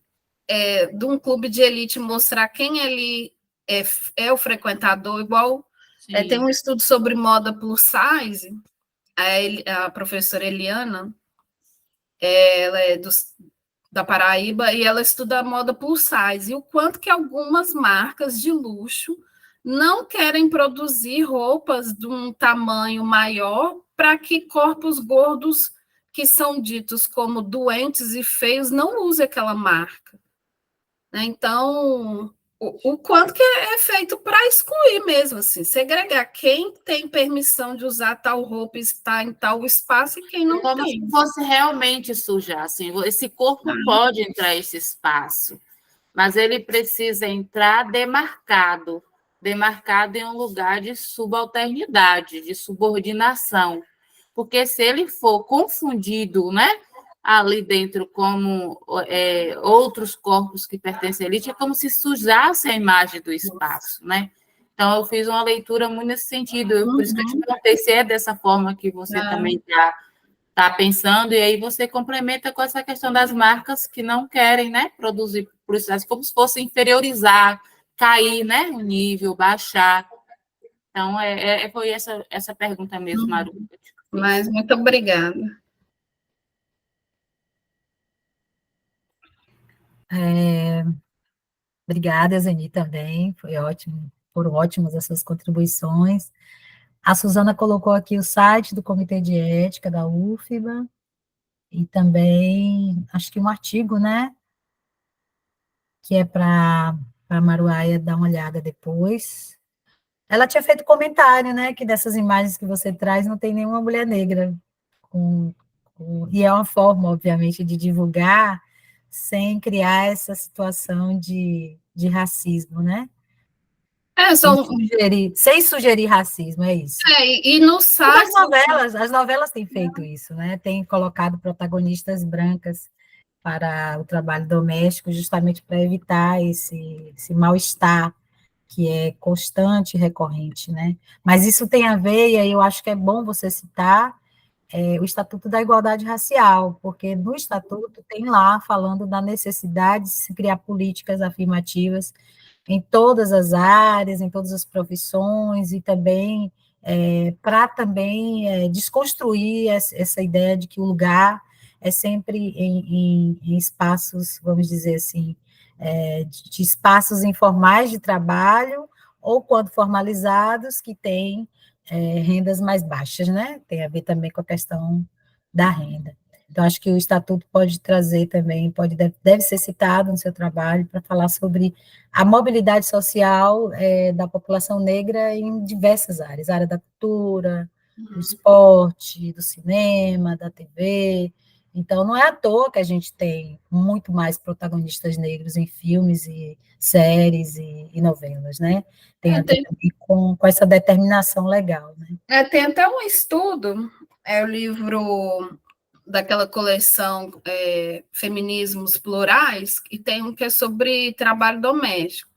de um clube de elite mostrar quem ele é o frequentador, igual tem um estudo sobre moda plus size, a professora Eliana, ela é da Paraíba, e ela estuda a moda plus size, e o quanto que algumas marcas de luxo não querem produzir roupas de um tamanho maior para que corpos gordos, que são ditos como doentes e feios, não usem aquela marca. Então, o quanto que é feito para excluir mesmo, assim, segregar quem tem permissão de usar tal roupa e está em tal espaço e quem não como tem. se fosse realmente sujar, assim, esse corpo pode entrar nesse espaço, mas ele precisa entrar demarcado em um lugar de subalternidade, de subordinação, porque se ele for confundido, né, ali dentro como outros corpos que pertencem à elite, é como se sujasse a imagem do espaço, né? Então, eu fiz uma leitura muito nesse sentido, por isso que eu te perguntei se é dessa forma que você também está pensando, e aí você complementa com essa questão das marcas que não querem, né, produzir publicidade, como se fosse inferiorizar, cair, né, o nível, baixar. Então, foi essa pergunta mesmo, Maru. Mas muito obrigada. Obrigada, Zeni, também, foi ótimo, foram ótimas as suas contribuições. A Suzana colocou aqui o site do Comitê de Ética da UFBA, e também, acho que um artigo, né, que é para a Maruaia dar uma olhada depois. Ela tinha feito comentário, né, que dessas imagens que você traz não tem nenhuma mulher negra, e é uma forma, obviamente, de divulgar sem criar essa situação de racismo, né? Sem sugerir racismo, é isso. E no site... As novelas têm feito isso, né? Têm colocado protagonistas brancas para o trabalho doméstico, justamente para evitar esse mal-estar que é constante e recorrente, né? Mas isso tem a ver, e aí eu acho que é bom você citar, o Estatuto da Igualdade Racial, porque no Estatuto tem lá falando da necessidade de se criar políticas afirmativas em todas as áreas, em todas as profissões, e também para também desconstruir essa ideia de que o lugar é sempre em espaços, vamos dizer assim, de espaços informais de trabalho, ou quando formalizados, que têm rendas mais baixas, né? Tem a ver também com a questão da renda. Então, acho que o Estatuto pode trazer também, deve ser citado no seu trabalho para falar sobre a mobilidade social da população negra em diversas áreas, área da cultura, do esporte, do cinema, da TV. Então, não é à toa que a gente tem muito mais protagonistas negros em filmes e séries e novelas, né? Tem a ver também com essa determinação legal, né? Tem até um estudo, o livro daquela coleção Feminismos Plurais, e tem um que é sobre trabalho doméstico.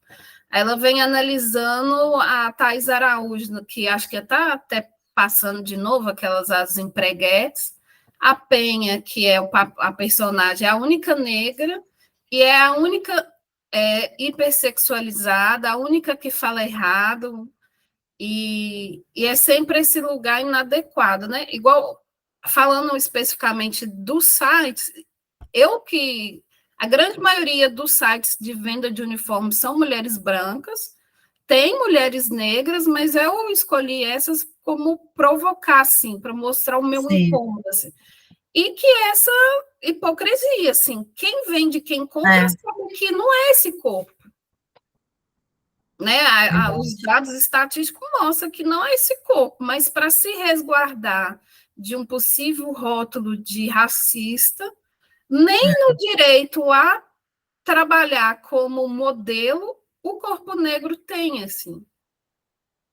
Ela vem analisando a Thais Araújo, que acho que está até passando de novo aquelas as empreguetes, a Penha, que é a personagem, é a única negra, e é a única hipersexualizada, a única que fala errado, e é sempre esse lugar inadequado, né? Igual, falando especificamente dos sites, a grande maioria dos sites de venda de uniformes são mulheres brancas, tem mulheres negras, mas eu escolhi essas como provocar, assim, para mostrar o meu incômodo, assim. E que essa hipocrisia, assim, quem vende, quem compra, sabe que não é esse corpo. Né? Os dados estatísticos mostram que não é esse corpo, mas para se resguardar de um possível rótulo de racista, nem no direito a trabalhar como modelo o corpo negro tem, assim.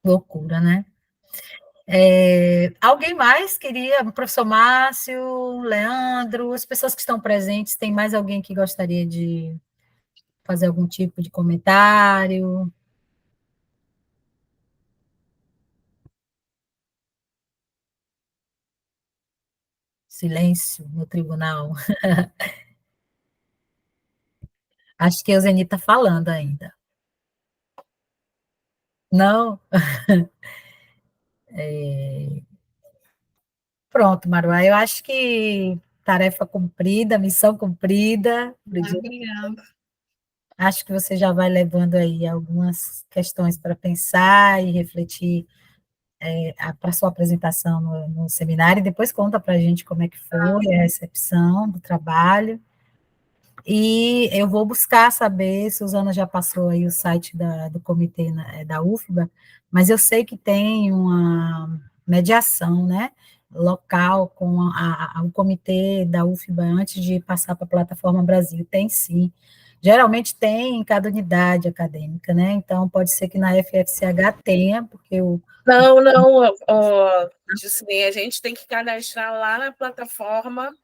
Loucura, né? Alguém mais queria? O professor Márcio, Leandro, as pessoas que estão presentes, tem mais alguém que gostaria de fazer algum tipo de comentário? Silêncio no tribunal. Acho que a Eugenia está falando ainda. Não? Pronto, Maruá, eu acho que tarefa cumprida, missão cumprida. Obrigada. Acho que você já vai levando aí algumas questões para pensar e refletir para a sua apresentação no seminário, e depois conta para a gente como é que foi a recepção do trabalho. E eu vou buscar saber, Suzana já passou aí o site do comitê da UFBA, mas eu sei que tem uma mediação, né, local com o comitê da UFBA antes de passar para a plataforma Brasil. Tem sim. Geralmente tem em cada unidade acadêmica, né? Então pode ser que na FFCH tenha, porque Não, Juscelino, a gente tem que cadastrar lá na plataforma.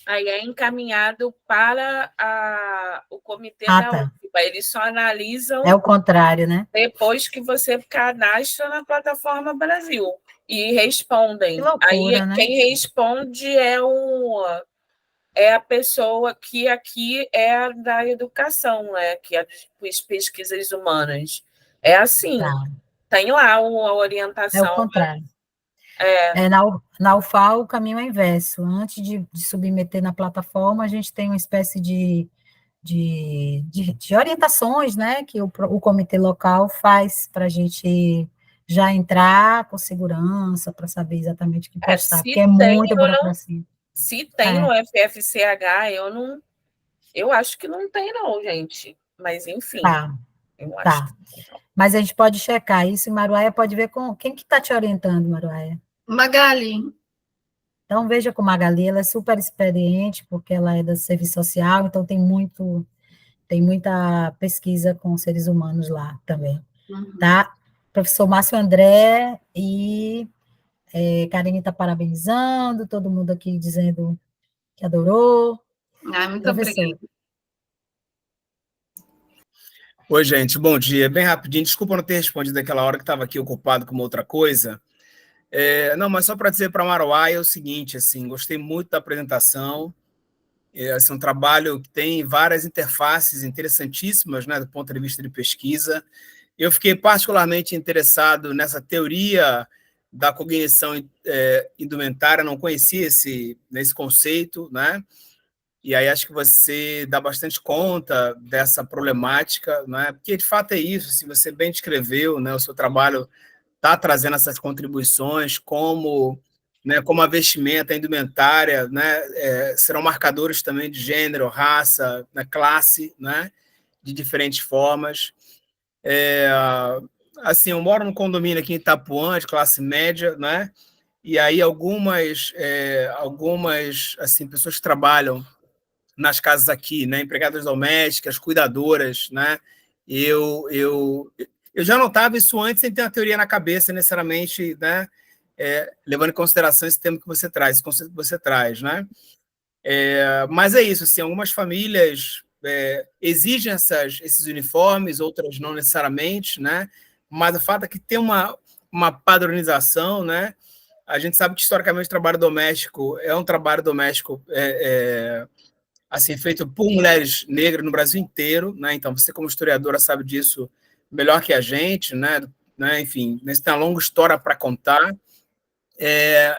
Aí é encaminhado para o comitê da tá. UFBA. Eles só analisam É o contrário, né? depois que você cadastra na plataforma Brasil e respondem. Que loucura, aí né? quem responde é a pessoa que aqui é da educação, né? Que é das pesquisas humanas. É assim, tem lá a orientação. É o contrário. Na UFAL, o caminho é inverso. Antes de submeter na plataforma, a gente tem uma espécie de orientações, né, que o comitê local faz para a gente já entrar com segurança, para saber exatamente o que postar, porque é muita burocracia. Se tem no FFCH, eu acho que não tem não, gente. Mas, enfim. Eu acho que não. Mas a gente pode checar isso, e Maruaia pode ver com quem que está te orientando, Maruaia? Magali. Então, veja com Magali, ela é super experiente, porque ela é do serviço social, então tem muita pesquisa com seres humanos lá também, tá? Professor Márcio André e Karine está parabenizando, todo mundo aqui dizendo que adorou. Muito obrigada. Oi, gente, bom dia. Bem rapidinho, desculpa não ter respondido naquela hora que estava aqui ocupado com uma outra coisa. Não, mas só para dizer para a Maruá é o seguinte, assim, gostei muito da apresentação. Assim, um trabalho que tem várias interfaces interessantíssimas, né, do ponto de vista de pesquisa. Eu fiquei particularmente interessado nessa teoria da cognição indumentária, não conhecia esse conceito, né? E aí acho que você dá bastante conta dessa problemática, né? Porque de fato é isso, se você bem descreveu, né, o seu trabalho está trazendo essas contribuições, como a vestimenta, a indumentária, né, serão marcadores também de gênero, raça, né, classe, né, de diferentes formas. Assim, eu moro num condomínio aqui em Itapuã, de classe média, né, e aí algumas assim, pessoas que trabalham nas casas aqui, né, empregadas domésticas, cuidadoras, né, eu já notava isso antes sem ter uma teoria na cabeça, necessariamente, né, levando em consideração esse tema que você traz, esse conceito que você traz, né? Mas é isso, assim, algumas famílias exigem esses uniformes, outras não necessariamente, né? Mas o fato é que tem uma padronização, né? A gente sabe que, historicamente, o trabalho doméstico é um trabalho doméstico assim, feito por mulheres negras no Brasil inteiro, né? Então, você, como historiadora, sabe disso melhor que a gente, né? Enfim, nesse tem uma longa história para contar.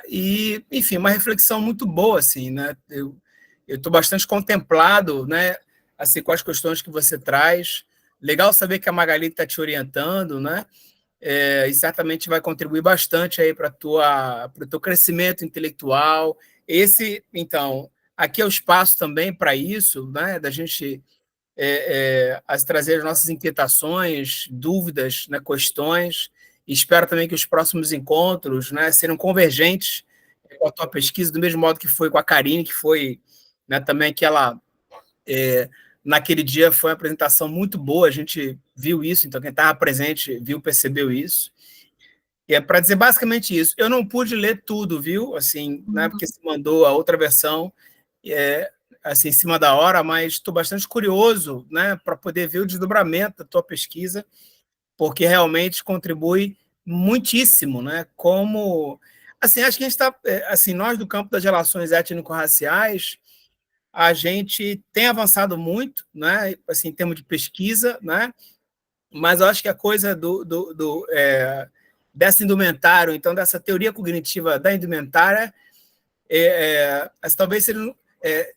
E, enfim, uma reflexão muito boa, assim, né? Eu estou bastante contemplado, né? Assim, com as questões que você traz. Legal saber que a Magali está te orientando, né? E certamente vai contribuir bastante aí para o teu crescimento intelectual. Então, aqui é o espaço também para isso, né? Da gente trazer as nossas inquietações, dúvidas, né? Questões. E espero também que os próximos encontros, né, sejam convergentes com a tua pesquisa, do mesmo modo que foi com a Karine, que foi, né, também que ela, naquele dia, foi uma apresentação muito boa, a gente viu isso, então quem estava presente viu, percebeu isso. E é para dizer basicamente isso. Eu não pude ler tudo, viu? Assim, né, porque se mandou a outra versão, assim, em cima da hora, mas estou bastante curioso, né, para poder ver o desdobramento da tua pesquisa, porque realmente contribui muitíssimo, né? Como, assim, acho que a gente está, assim, nós do campo das relações étnico-raciais, a gente tem avançado muito, né? Assim, em termos de pesquisa, né? Mas eu acho que a coisa dessa indumentária, então dessa teoria cognitiva da indumentária, talvez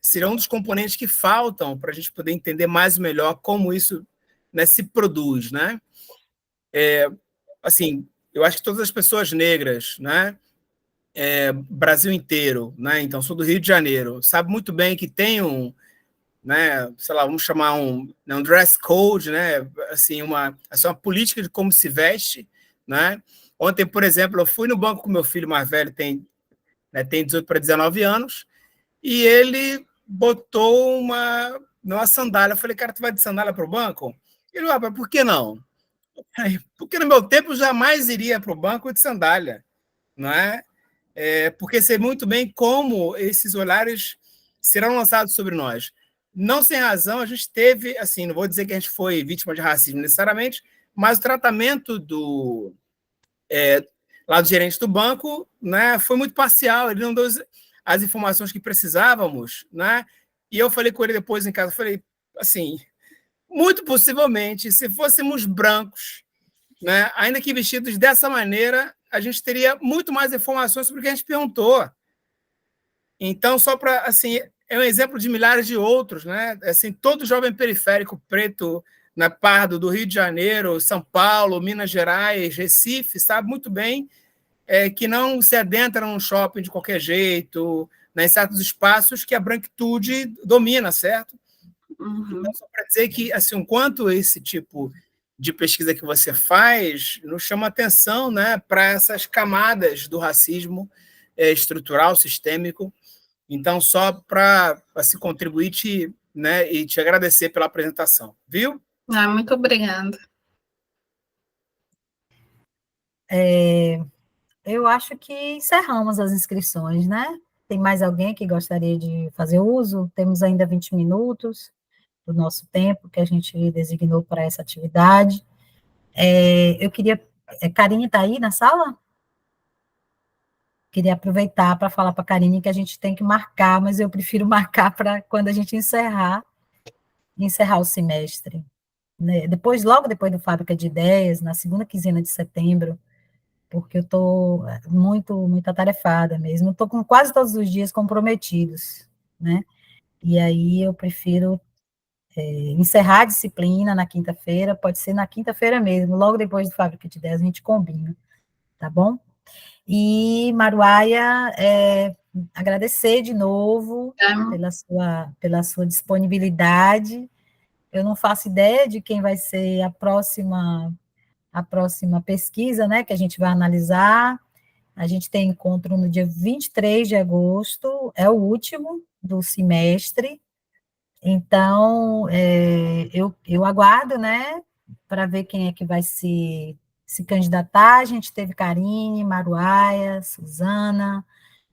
serão um dos componentes que faltam para a gente poder entender mais e melhor como isso, né, se produz, né? Assim, eu acho que todas as pessoas negras, né, Brasil inteiro, né, então sou do Rio de Janeiro, sabe muito bem que tem né, sei lá, vamos chamar um dress code, né, assim, uma política de como se veste, né. Ontem, por exemplo, eu fui no banco com meu filho mais velho, tem 18 para 19 anos, e ele botou uma sandália. Eu falei, cara, tu vai de sandália para o banco? Ele, por que não? Porque no meu tempo eu jamais iria para o banco de sandália, não é? Porque sei muito bem como esses olhares serão lançados sobre nós. Não sem razão, a gente teve, assim, não vou dizer que a gente foi vítima de racismo necessariamente, mas o tratamento lá do gerente do banco, né, foi muito parcial, ele não deu as informações que precisávamos, né? E eu falei com ele depois em casa, falei assim, muito possivelmente, se fôssemos brancos, né, ainda que vestidos dessa maneira, a gente teria muito mais informações sobre o que a gente perguntou. Então, só para, assim, é um exemplo de milhares de outros, né? Assim, todo jovem periférico preto, na Pardo, do Rio de Janeiro, São Paulo, Minas Gerais, Recife, sabe muito bem que não se adentra num shopping de qualquer jeito, né, em certos espaços que a branquitude domina, certo? Então, só para dizer que, assim, o quanto esse tipo de pesquisa que você faz nos chama atenção, né, para essas camadas do racismo estrutural, sistêmico. Então, só para assim, contribuir né, e te agradecer pela apresentação, viu? Muito obrigada. Eu acho que encerramos as inscrições, né? Tem mais alguém que gostaria de fazer uso? Temos ainda 20 minutos. do nosso tempo que a gente designou para essa atividade. Eu queria... Karine está aí na sala? Queria aproveitar para falar para a Karine que a gente tem que marcar, mas eu prefiro marcar para quando a gente encerrar o semestre. Né? Logo depois do Fábrica de Ideias, na segunda quinzena de setembro, porque eu estou muito atarefada mesmo, estou com quase todos os dias comprometidos, né? E aí eu prefiro encerrar a disciplina na quinta-feira, pode ser na quinta-feira mesmo, logo depois do Fábrica de Ideias, a gente combina, tá bom? E, Maruaia, agradecer de novo pela sua disponibilidade. Eu não faço ideia de quem vai ser a próxima pesquisa, né, que a gente vai analisar. A gente tem encontro no dia 23 de agosto, é o último do semestre. Então, eu aguardo, né, para ver quem é que vai se candidatar. A gente teve Karine, Maruaia, Suzana,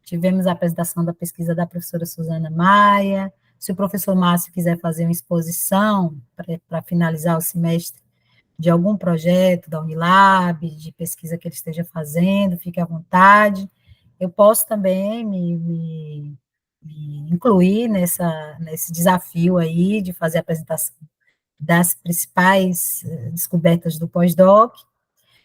tivemos a apresentação da pesquisa da professora Suzana Maia. Se o professor Márcio quiser fazer uma exposição para finalizar o semestre de algum projeto da Unilab, de pesquisa que ele esteja fazendo, fique à vontade. Eu posso também me incluir nesse desafio aí de fazer a apresentação das principais descobertas do pós-doc,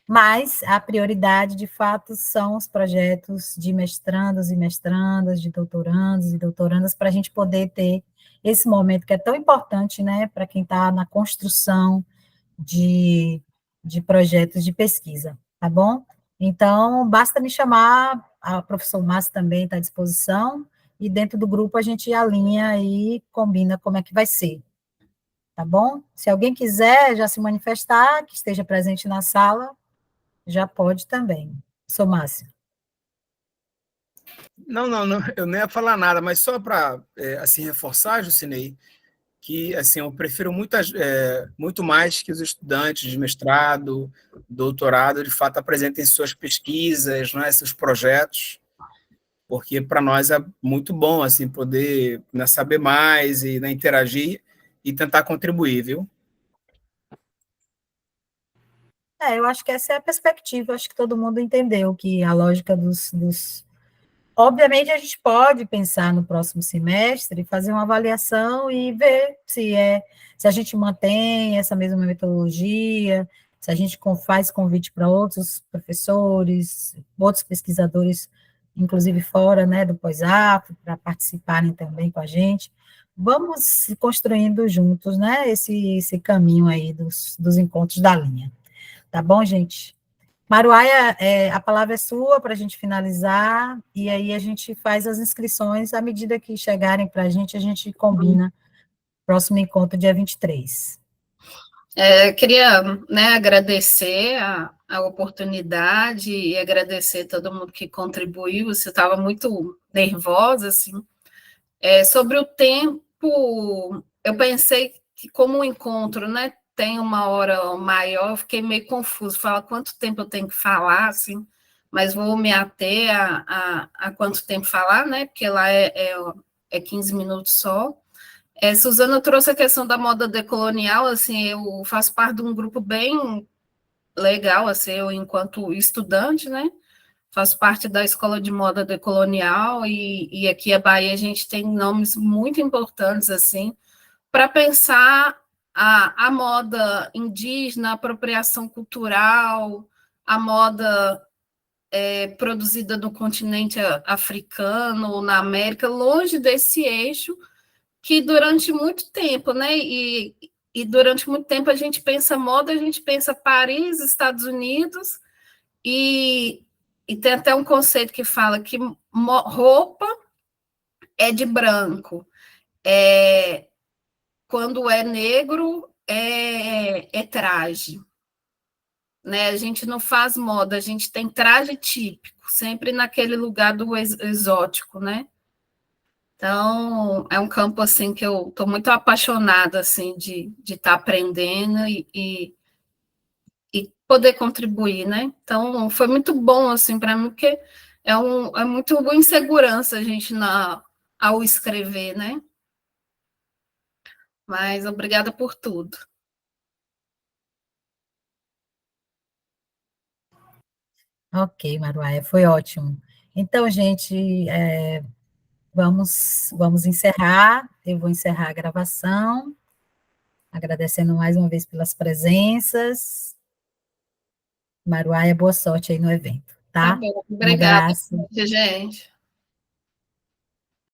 mas a prioridade, de fato, são os projetos de mestrandos e mestrandas, de doutorandos e doutorandas, para a gente poder ter esse momento que é tão importante, né, para quem está na construção de projetos de pesquisa, tá bom? Então, basta me chamar, a professora Márcia também está à disposição, e dentro do grupo a gente alinha e combina como é que vai ser, tá bom? Se alguém quiser já se manifestar, que esteja presente na sala, já pode também. Sou Márcia. Não, eu não ia falar nada, mas só para assim, reforçar, Jucinei, que assim, eu prefiro muito mais que os estudantes de mestrado, doutorado, de fato, apresentem suas pesquisas, né, seus projetos, porque para nós é muito bom assim, poder, né, saber mais e, né, interagir e tentar contribuir, viu? Eu acho que essa é a perspectiva, acho que todo mundo entendeu que a lógica dos... Obviamente, a gente pode pensar no próximo semestre, fazer uma avaliação e ver se a gente mantém essa mesma metodologia, se a gente faz convite para outros professores, outros pesquisadores, inclusive fora, né, do pós-AF, para participarem também com a gente. Vamos construindo juntos, né, esse caminho aí dos encontros da linha. Tá bom, gente? Maruaia, a palavra é sua para a gente finalizar, e aí a gente faz as inscrições, à medida que chegarem para a gente combina próximo encontro, dia 23. Queria, né, agradecer a oportunidade e agradecer todo mundo que contribuiu. Você estava muito nervosa, assim. Sobre o tempo, eu pensei que como o encontro, né, tem uma hora maior, eu fiquei meio confuso, fala quanto tempo eu tenho que falar, assim, mas vou me ater a quanto tempo falar, né, porque lá é 15 minutos só. Suzana trouxe a questão da moda decolonial, assim, eu faço parte de um grupo bem legal, assim, eu enquanto estudante, né, faço parte da Escola de Moda Decolonial, e aqui a Bahia a gente tem nomes muito importantes, assim, para pensar a moda indígena, a apropriação cultural, a moda produzida no continente africano ou na América, longe desse eixo, que durante muito tempo, né, e durante muito tempo a gente pensa moda, a gente pensa Paris, Estados Unidos, e tem até um conceito que fala que roupa é de branco, quando é negro, é traje. Né? A gente não faz moda, a gente tem traje típico, sempre naquele lugar do exótico, né? Então, é um campo assim que eu estou muito apaixonada assim, de estar aprendendo e poder contribuir, né? Então, foi muito bom assim, para mim, porque é muito insegurança a gente ao escrever, né? Mas obrigada por tudo. Ok, Maruaia, foi ótimo. Então, gente, vamos encerrar. Eu vou encerrar a gravação, agradecendo mais uma vez pelas presenças. Maruaia, boa sorte aí no evento, Tá tá? bom, Um obrigada, abraço. gente.